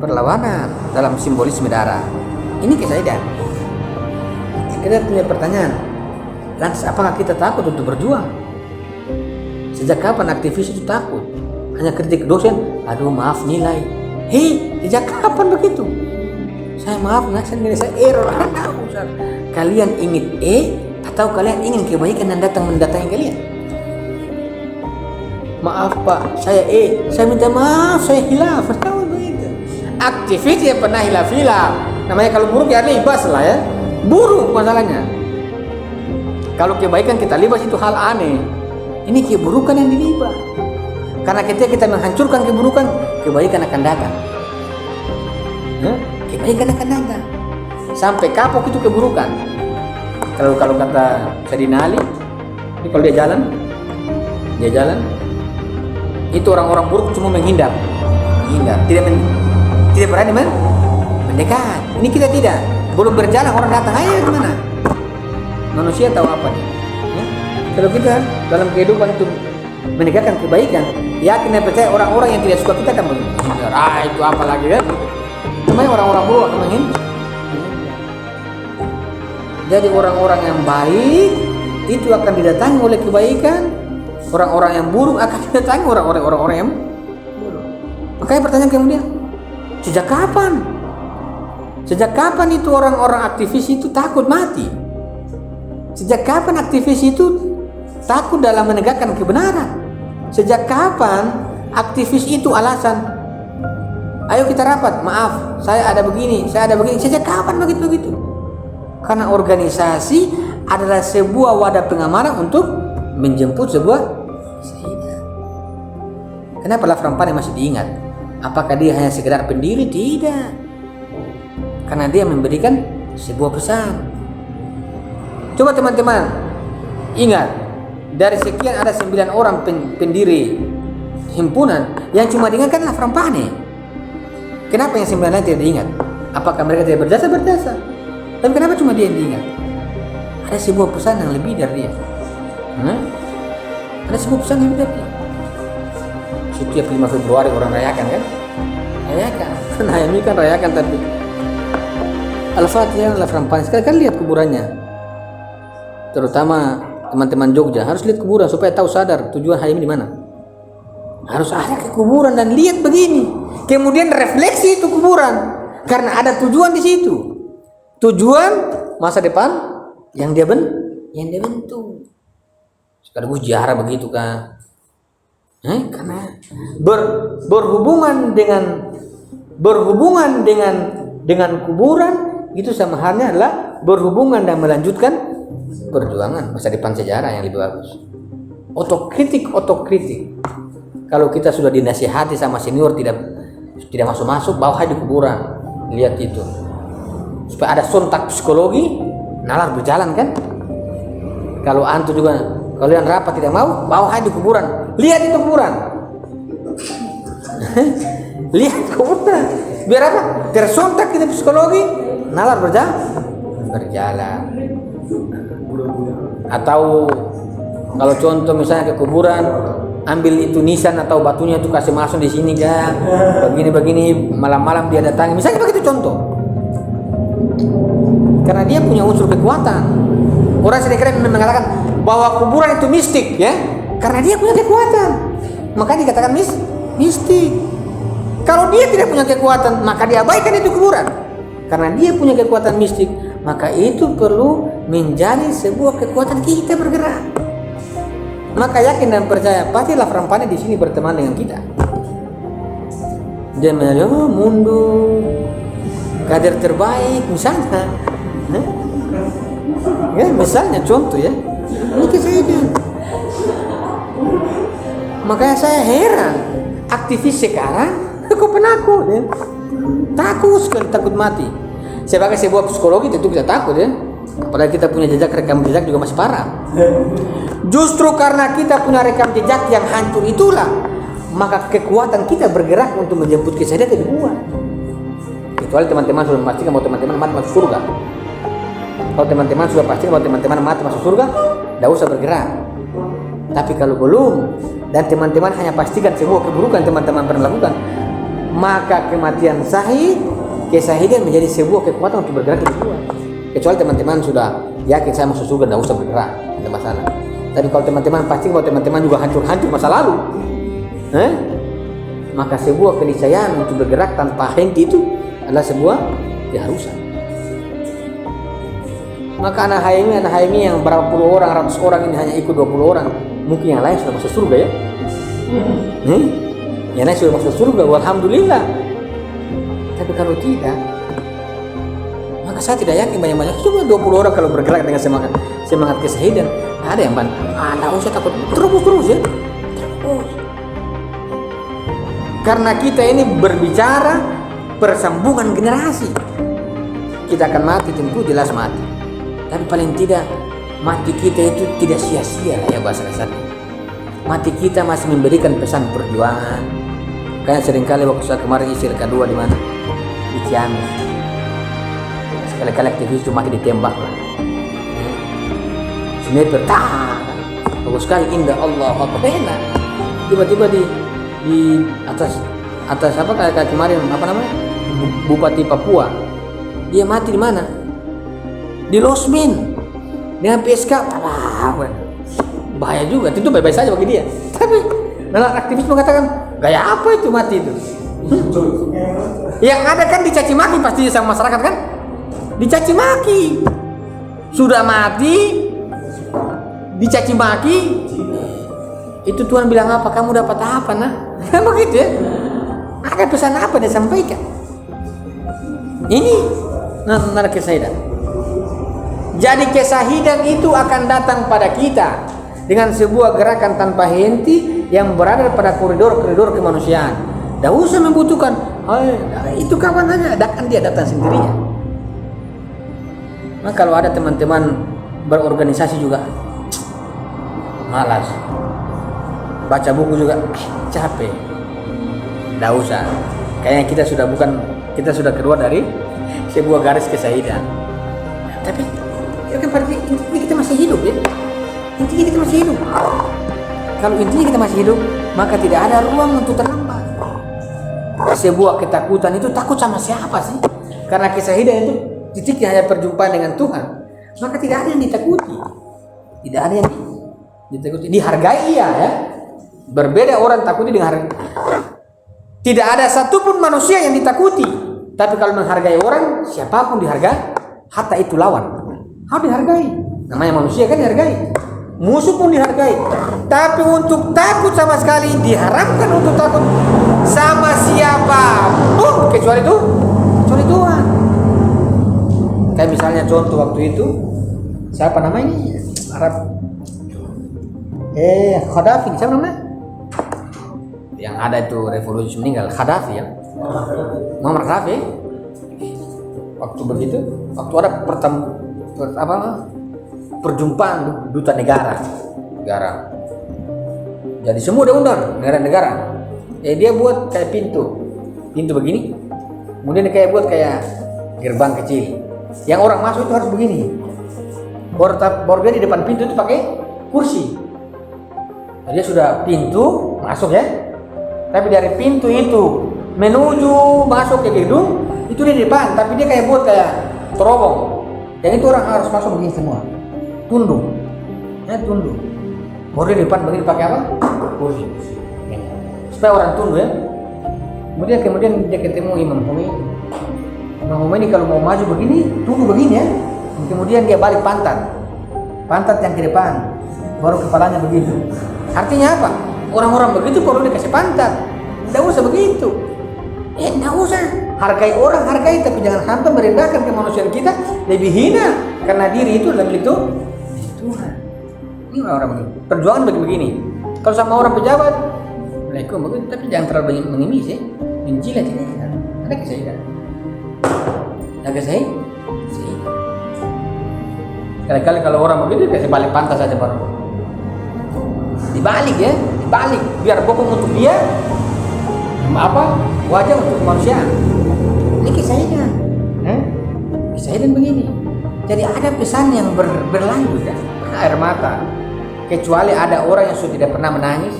perlawanan dalam simbolisme darah. Ini kesadaran. Kita punya pertanyaan, lantas apakah kita takut untuk berjuang? Sejak kapan aktivis itu takut? Hanya kritik dosen, aduh maaf nilai. Sejak kapan begitu? Saya maaf saya error. Kalian ingin atau kalian ingin kebaikan dan datang mendatangi kalian? Maaf Pak, saya saya minta maaf, saya hilaf. Aktivis yang pernah hilaf. Namanya kalau buruk ya libas lah ya. Buruk masalahnya. Kalau kebaikan kita libas itu hal aneh. Ini keburukan yang dilibas. Karena ketika kita menghancurkan keburukan, kebaikan akan datang. Kebaikan akan datang. Sampai kapok itu keburukan. Kalau kata Sayyidina Ali, ini kalau dia jalan, itu orang-orang buruk cuma menghindar, tidak berani mendekat. Ini kita tidak, belum berjalan orang datang, ayo gimana? Manusia tahu apa nih? Kalau kita dalam kehidupan itu menegakkan kebaikan, yakin dan percaya orang-orang yang tidak suka kita akan menghindar. Itu apa lagi kan? Namanya orang-orang buruk akan menghindar. Jadi orang-orang yang baik itu akan didatangi oleh kebaikan, orang-orang yang buruk akan didatangi orang-orang yang buruk. Makanya pertanyaan kemudian, sejak kapan? Sejak kapan itu orang-orang aktivis itu takut mati? Sejak kapan aktivis itu takut dalam menegakkan kebenaran? Sejak kapan aktivis itu alasan? Ayo kita rapat, maaf, saya ada begini. Sejak kapan begitu? Karena organisasi adalah sebuah wadah pengamalan untuk menjemput sebuah syahidat. Kenapa Lafram Pane masih diingat? Apakah dia hanya sekedar pendiri? Tidak. Karena dia memberikan sebuah pesan. Coba teman-teman ingat, dari sekian ada 9 orang pendiri himpunan yang cuma diingatkan Lafram Pane. Kenapa yang 9 lain tidak diingat? Apakah mereka tidak berdasar? Berdasar. Tapi kenapa cuma dia yang diingat? Ada sebuah pesan yang lebih dari dia. Ada sebuah pesan yang lebih dari dia. Setiap 5 Februari orang rayakan kan? Rayakan. Nah ini kan rayakan tapi Al-Fatihah, Lafram Pane. Sekali-kali lihat kuburannya. Terutama teman-teman Jogja harus lihat kuburan supaya tahu sadar tujuan HMI di mana. Harus ada ke kuburan dan lihat begini. Kemudian refleksi itu kuburan. Karena ada tujuan di situ. Tujuan masa depan yang dia bentuk. Sekaligus ziarah begitu kan? Karena berhubungan dengan kuburan itu sama halnya adalah berhubungan dan melanjutkan perjuangan masa depan sejarah yang lebih bagus. Otokritik. Kalau kita sudah dinasihati sama senior tidak masuk bawa di kuburan, lihat itu. Supaya ada sontak psikologi, nalar berjalan kan? Kalau antum juga kalian rapat tidak mau, bawa di kuburan, lihat itu kuburan. Lihat kuburan, biar apa? Tersontak kita psikologi, nalar berjalan. Atau kalau contoh misalnya ke kuburan, ambil itu nisan atau batunya itu kasih masuk di sini kan, begini malam-malam dia datangi, misalnya begitu contoh. Karena dia punya unsur kekuatan. Orang seringkali mengatakan bahwa kuburan itu mistik, ya, karena dia punya kekuatan. Makanya dikatakan mistik. Kalau dia tidak punya kekuatan, maka diabaikan itu kuburan. Karena dia punya kekuatan mistik, maka itu perlu menjadi sebuah kekuatan kita bergerak. Maka yakin dan percaya, pastilah Rampani di sini berteman dengan kita. Dia menjadi mundur, kader terbaik misalnya. Ya, misalnya contoh ya. Ini kisahnya. Makanya saya heran, aktivis sekarang kok penakut ya. Takut sekali, takut mati. Sebagai sebuah psikologi tentu kita takut ya. Apalagi kita punya rekam jejak juga masih parah. Justru karena kita punya rekam jejak yang hancur itulah, maka kekuatan kita bergerak untuk menjemput kesadaran lebih kuat. Kecuali teman-teman sudah memastikan bahwa teman-teman mati masuk surga. Kalau teman-teman sudah pastikan bahwa teman-teman mati masuk surga, tidak usah bergerak. Tapi kalau belum, dan teman-teman hanya pastikan semua keburukan teman-teman pernah lakukan, maka kematian syahid, kesahidan menjadi sebuah kekuatan untuk bergerak lebih kuat. Kecuali teman-teman sudah yakin saya masuk surga, tidak usah bergerak, tidak ada masalah. Tapi kalau teman-teman pastikan bahwa teman-teman juga hancur-hancur masa lalu, maka sebuah keniscayaan untuk bergerak tanpa henti itu adalah sebuah keharusan. Maka anak Haimi yang berapa puluh orang, ratus orang ini hanya ikut 20 orang, mungkin yang lain sudah masuk surga ya. Yang lain sudah masuk surga, alhamdulillah. Tapi kalau tidak, maka saya tidak yakin banyak-banyak. Cuma 20 orang kalau bergerak dengan semangat kesahidan, ada yang bantah. Tidak usah takut, terus ya. Terus. Karena kita ini berbicara persambungan generasi. Kita akan mati, tentu jelas mati. Tapi paling tidak mati kita itu tidak sia-sia lah ya bahasa kasarnya. Mati kita masih memberikan pesan perjuangan. Kayak seringkali waktu saya kemarin istri kedua di mana? Di Ciamis. Sekali-kali aktivis itu mati ditembak lah. Sniper bagus sekali, indah, Allah Akbar, enak. Tiba-tiba di atas apa kayak kemarin apa namanya? Bupati Papua. Dia mati di mana? Di Losmin dengan PSK. Bahaya juga, tentu baik-baik saja bagi dia. Tapi dalam aktivis mengatakan gaya apa itu mati itu? Yang ada kan dicaci maki pastinya sama masyarakat kan? Dicaci maki. Sudah mati dicaci maki. Itu Tuhan bilang apa? Kamu dapat apa nah? Kan begitu ya? Ada pesan apa dia sampaikan? Ini nara kesahidan. Jadi kesahidan itu akan datang pada kita dengan sebuah gerakan tanpa henti yang berada pada koridor-koridor kemanusiaan. Tidak usah membutuhkan, itu kawan aja, akan dia datang sendirinya. Nah, kalau ada teman-teman berorganisasi juga malas, baca buku juga capek, tidak usah. Kayaknya kita sudah keluar dari sebuah garis kesahidan. Tapi kan pada intinya kita masih hidup ya. Intinya kita masih hidup. Kalau intinya kita masih hidup, maka tidak ada ruang untuk terlambat. Sebuah ketakutan itu takut sama siapa sih? Karena kesahidan itu titiknya hanya perjumpaan dengan Tuhan. Maka tidak ada yang ditakuti. Tidak ada yang ditakuti. Dihargai ya. Berbeda orang takuti dengan harga. Tidak ada satupun manusia yang ditakuti. Tapi kalau menghargai orang, siapapun dihargai. Hatta itu lawan. Harus dihargai. Namanya manusia kan dihargai. Musuh pun dihargai. Tapi untuk takut sama sekali diharapkan untuk takut sama siapa pun kecuali Tuhan. Kayak misalnya contoh waktu itu siapa namanya Arab Gaddafi, siapa namanya? Yang ada itu revolusi meninggal, Gaddafi ya. Muammar Gaddafi. Waktu begitu, waktu ada perjumpaan duta negara. Jadi semua diundang negara-negara. Dia buat kayak pintu begini. Kemudian dia kayak buat kayak gerbang kecil. Yang orang masuk itu harus begini. Baru dia di depan pintu itu pakai kursi. Dia sudah pintu masuk ya. Tapi dari pintu itu menuju masuk ke gedung itu di depan, tapi dia kayak buat kayak terowong. Yang itu orang harus masuk begini semua. tunduk, tunduk. Baru di depan begini pakai apa? Kursi. Supaya orang tunduk ya. Kemudian dia ketemu Imam Khomeini. Imam Khomeini kalau mau maju begini, tunduk begini ya. Kemudian dia balik pantat yang ke depan, baru kepalanya begitu. Artinya apa? Orang-orang begitu perlu dikasih pantat. Tidak usah begitu. Tidak usah. Hargai orang, hargai, tapi jangan sampai merendahkan kemanusiaan kita, lebih hina karena diri itu adalah milik Tuhan. Ini orang-orang begitu. Perjuangan begini. Kalau sama orang pejabat, Assalamualaikum begitu, tapi jangan terlalu mengemis ya. Menjilat ini ada kesahihan. Ada kesahihan. Kali-kali kalau orang begitu kasih balik pantas saja baru. Dibalik ya, dibalik biar bokong untuk dia, wajah untuk kemanusiaan. Ini kesahihan. Kesahihan begini. Jadi ada pesan yang berlanjut ya, air mata. Kecuali ada orang yang sudah tidak pernah menangis,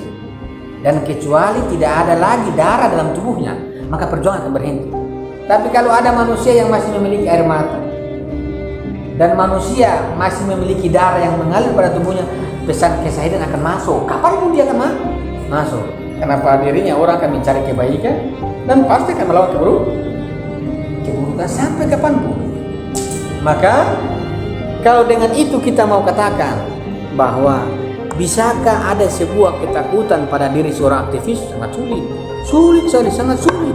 dan kecuali tidak ada lagi darah dalam tubuhnya, maka perjuangan akan berhenti. Tapi kalau ada manusia yang masih memiliki air mata dan manusia masih memiliki darah yang mengalir pada tubuhnya, pesan kesahihan akan masuk. Kapanpun dia akan masuk. Karena pada dirinya orang akan mencari kebaikan dan pasti akan melawan keburukan sampai kapanpun. Maka kalau dengan itu kita mau katakan bahwa bisakah ada sebuah ketakutan pada diri seorang aktivis? Sangat sulit sekali, sangat sulit.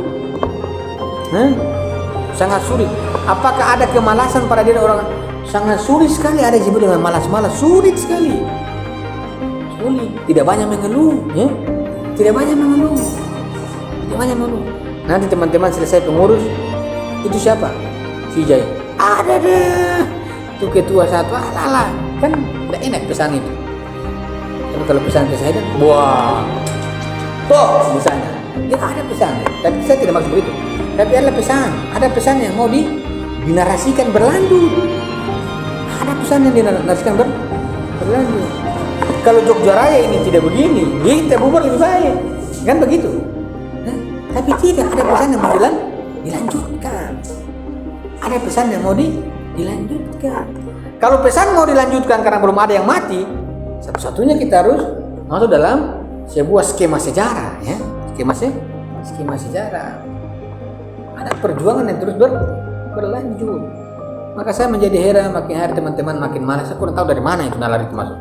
Sangat sulit. Apakah ada kemalasan pada diri orang? Sangat sulit sekali. Ada yang disebut dengan malas-malas, sulit sekali. Sulit. Tidak banyak mengeluh, ya. Tidak banyak mengeluh. Nanti teman-teman selesai pengurus, itu siapa? Si Jai. Ada deh. Itu ketua satu. Alah, kan tidak enak pesan itu. Tapi kalau pesan kesahihan, wah, toh misalnya, dia ada pesan. Tapi saya tidak maksud begitu. Tapi ada pesan yang mau dinarasikan berlanjut. Ada pesan yang dinarasikan berlanjut. Kalau Jogja Raya ini tidak begini, kita bubar lebih baik, kan begitu? Tapi tidak, ada pesan yang mau dilanjutkan. Ada pesan yang mau dilanjutkan. Kalau pesan mau dilanjutkan karena belum ada yang mati, satu-satunya kita harus masuk dalam sebuah skema sejarah, ya. Skema sejarah. Ada perjuangan yang terus berlanjut. Maka saya menjadi heran, makin hari teman-teman makin malas. Saya kurang tahu dari mana itu nalar itu masuk.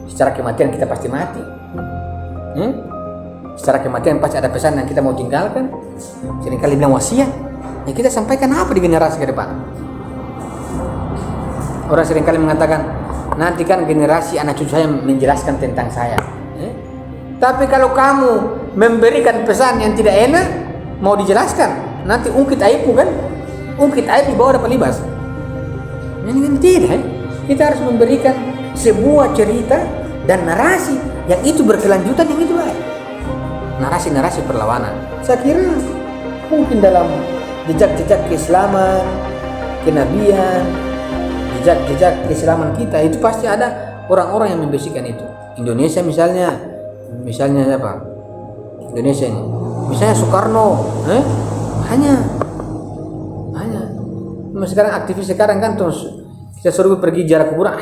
Secara kematian kita pasti mati. Secara kematian pasti ada pesan yang kita mau tinggalkan. Seringkali bilang wasiat. Ya kita sampaikan apa di generasi ke depan? Orang seringkali mengatakan, nanti kan generasi anak cucu saya menjelaskan tentang saya. Tapi kalau kamu memberikan pesan yang tidak enak, mau dijelaskan, nanti ungkit aibmu kan? Ungkit aib di bawah dapat libas. Ini kan tidak. Kita harus memberikan sebuah cerita dan narasi yang itu berkelanjutan, yang itu baik. Narasi-narasi perlawanan. Saya kira mungkin dalam jejak-jejak keislaman, kenabian, jejak-jejak keislaman kita itu pasti ada orang-orang yang membisikkan itu. Indonesia misalnya siapa? Indonesia ini. Misalnya Soekarno, hanya. Sekarang aktivis sekarang kan terus kita suruh pergi ziarah kuburan.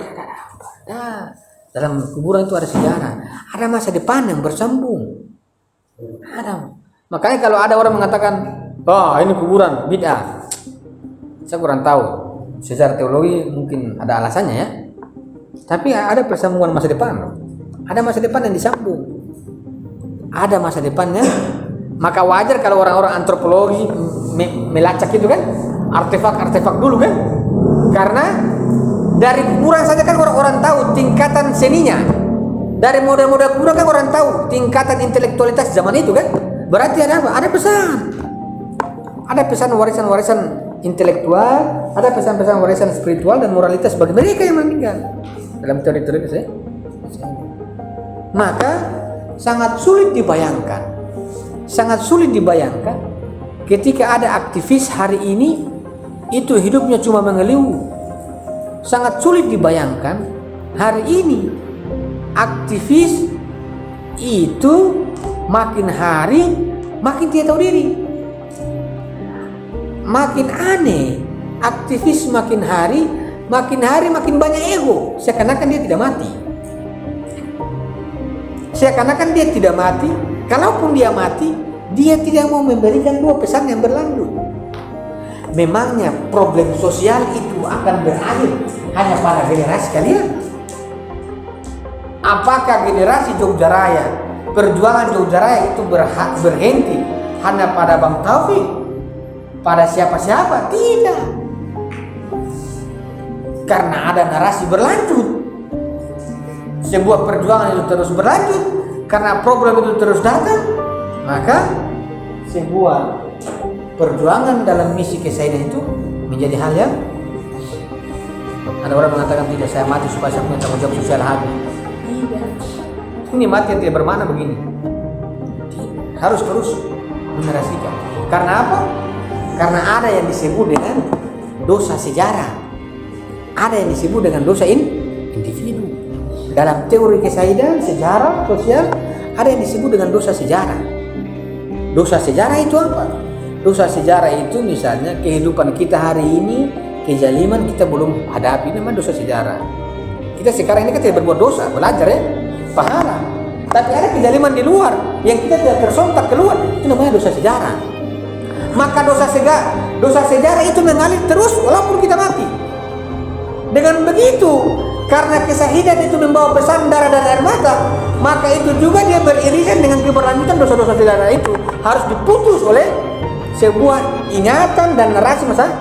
Dalam kuburan itu ada sejarah, ada masa depan yang bersambung. Ada. Makanya kalau ada orang mengatakan, ini kuburan bid'ah, saya kurang tahu. Secara teologi mungkin ada alasannya ya. Tapi ada persambungan masa depan. Ada masa depan yang disambung. Ada masa depannya. Maka wajar kalau orang-orang antropologi melacak itu kan, artefak-artefak dulu kan. Karena dari kuburan saja kan orang-orang tahu tingkatan seninya. Dari model-model kuburan kan orang tahu tingkatan intelektualitas zaman itu kan. Berarti ada apa? Ada pesan. Ada pesan warisan-warisan intelektual, ada pesan-pesan warisan spiritual dan moralitas bagi mereka yang meninggal. Dalam teori-teori saya. Maka sangat sulit dibayangkan ketika ada aktivis hari ini itu hidupnya cuma mengeluh. Sangat sulit dibayangkan hari ini aktivis itu makin hari makin tidak tahu diri. Makin aneh, aktivis makin hari makin hari makin banyak ego, seakan-akan dia tidak mati. Seakan-akan dia tidak mati. Kalaupun dia mati, dia tidak mau memberikan dua pesan yang berlanjut. Memangnya problem sosial itu akan berakhir hanya pada generasi kalian? Apakah generasi Jogja Raya, perjuangan Jogja Raya itu berhenti hanya pada Bang Taufik, pada siapa-siapa? Tidak. Karena ada narasi berlanjut. Sebuah perjuangan itu terus berlanjut, karena problem itu terus datang, maka sebuah perjuangan dalam misi kesahidan itu menjadi hal yang ada orang mengatakan tidak, saya mati supaya saya punya tanggung jawab sosial habis. Tidak. Ini mati yang tidak bermakna begini. Harus terus menarasikan. Karena apa? Karena ada yang disebut dengan dosa sejarah. Ada yang disebut dengan dosa individu. Dalam teori kesahidan, sejarah, sosial, ada yang disebut dengan dosa sejarah. Dosa sejarah itu apa? Dosa sejarah itu misalnya kehidupan kita hari ini, kezaliman kita belum hadapi, namanya dosa sejarah. Kita sekarang ini kan tidak berbuat dosa, belajar ya, pahala. Tapi ada kezaliman di luar yang kita tidak tersontak keluar, itu namanya dosa sejarah. Maka dosa sejarah itu mengalir terus walaupun kita mati. Dengan begitu, karena kesahidan itu membawa pesan darah dan air mata, maka itu juga dia beririsan dengan keberlanjutan dosa-dosa sejarah itu harus diputus oleh sebuah ingatan dan narasi masa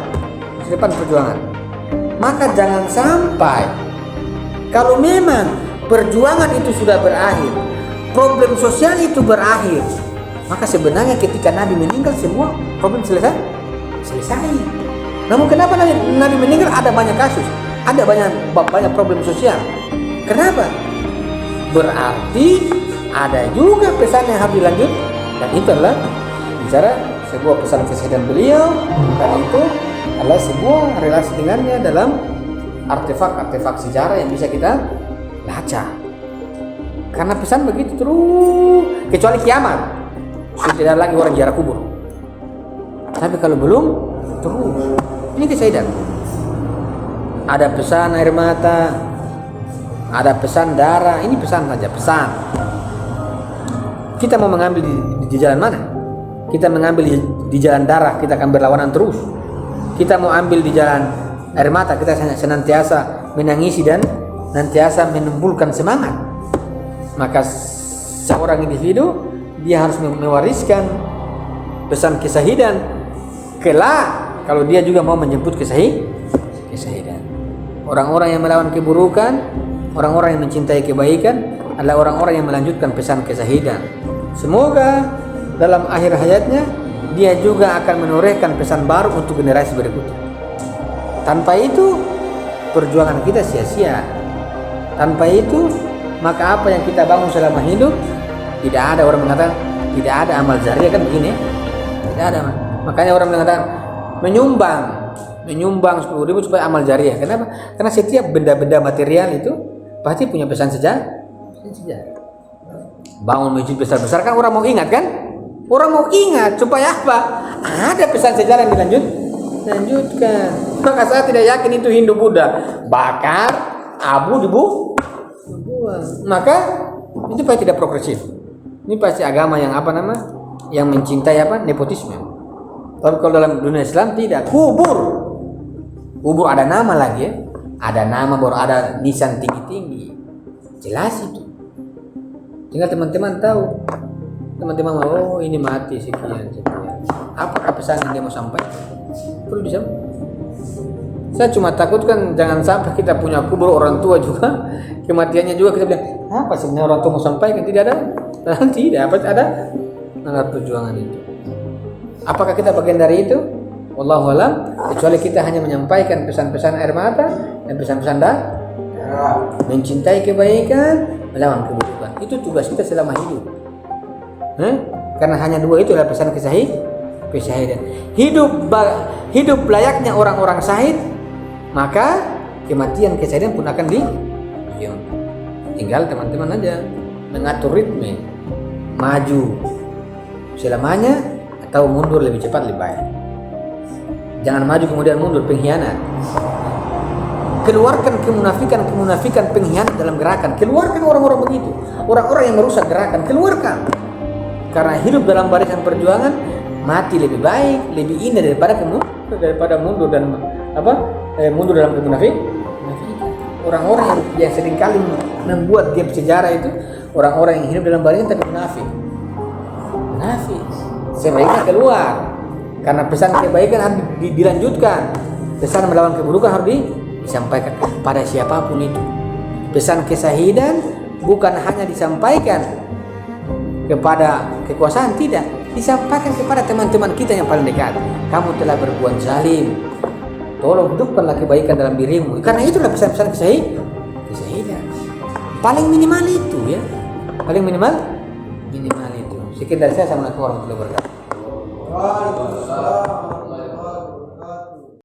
depan perjuangan. Maka jangan sampai, kalau memang perjuangan itu sudah berakhir, problem sosial itu berakhir, maka sebenarnya ketika Nabi meninggal semua problem selesai. Namun kenapa Nabi meninggal? Ada banyak kasus, ada banyak problem sosial. Kenapa? Berarti ada juga pesan yang harus dilanjut, dan itu adalah bicara sebuah pesan kesahidan beliau, dan itu adalah sebuah relasi dengannya dalam artefak-artefak sejarah yang bisa kita baca. Karena pesan begitu terus, kecuali kiamat sudah tidak lagi orang ziarah kubur. Tapi kalau belum, terus ini kesahidan. Ada pesan air mata, ada pesan darah. Ini pesan saja, pesan. Kita mau mengambil di jalan mana? Kita mengambil di jalan darah, kita akan berlawanan terus. Kita mau ambil di jalan air mata, kita senantiasa menangisi dan senantiasa menimbulkan semangat. Maka seorang individu dia harus mewariskan pesan kesahidan kelak kalau dia juga mau menjemput kesahidan. Orang-orang yang melawan keburukan, orang-orang yang mencintai kebaikan adalah orang-orang yang melanjutkan pesan kesahidan. Semoga dalam akhir hayatnya dia juga akan menorehkan pesan baru untuk generasi berikutnya. Tanpa itu perjuangan kita sia-sia. Tanpa itu maka apa yang kita bangun selama hidup, tidak ada orang mengatakan tidak ada amal jariah, kan begini ya? Tidak ada. Makanya orang mengatakan menyumbang 10.000 supaya amal jariah. Kenapa? Karena setiap benda-benda material itu pasti punya pesan sejarah. Bangun masjid besar-besar kan orang mau ingat kan? Orang mau ingat supaya apa? Ada pesan sejarah yang dilanjutkan. Maka saya tidak yakin itu Hindu Buddha bakar abu dibuang. Maka itu pasti tidak progresif. Ini pasti agama yang yang mencintai nepotisme. Tapi kalau dalam dunia Islam tidak. Kubur ada nama lagi ya. Ada nama, baru ada nisan tinggi-tinggi. Jelas itu. Tinggal teman-teman tahu. Teman-teman oh ini mati sekian. Apakah pesan yang dia mau sampaikan? Perlu disampaikan. Saya cuma takutkan jangan sampai kita punya kubur orang tua juga, kematiannya juga kita bilang apa sebenarnya orang tua mau sampaikan? Tidak ada. Tidak. Apa ada? Nalar perjuangan itu. Apakah kita bagian dari itu? Wallahu a'lam. Kecuali kita hanya menyampaikan pesan-pesan air mata dan pesan-pesan darah, mencintai kebaikan, melawan keburukan. Itu tugas kita selama hidup. Karena hanya dua itu adalah pesan kesahidan. Hidup layaknya orang-orang syahid, maka kematian kesahidan pun akan tinggal teman-teman aja mengatur ritme, maju selamanya atau mundur lebih cepat lebih baik. Jangan maju kemudian mundur, pengkhianat. keluarkan kemunafikan pengkhianat dalam gerakan, keluarkan orang-orang begitu, orang-orang yang merusak gerakan, keluarkan. Karena hidup dalam barisan perjuangan, mati lebih baik, lebih indah daripada mundur dan mundur dalam kemunafikan. Orang-orang yang seringkali membuat gap sejarah itu orang-orang yang hidup dalam barisan tapi munafik. Sebaiknya keluar, karena pesan kebaikan harus dilanjutkan, pesan melawan keburukan harus disampaikan pada siapapun itu. Pesan kesahidan bukan hanya disampaikan kepada kekuasaan, tidak, disampaikan kepada teman-teman kita yang paling dekat. Kamu telah berbuat zalim, tolong hidupkanlah kebaikan dalam dirimu. Karena itulah pesan-pesan kesahidan. Paling minimal itu ya, paling minimal itu. Sekian dari saya. Assalamualaikum warahmatullahi wabarakatuh.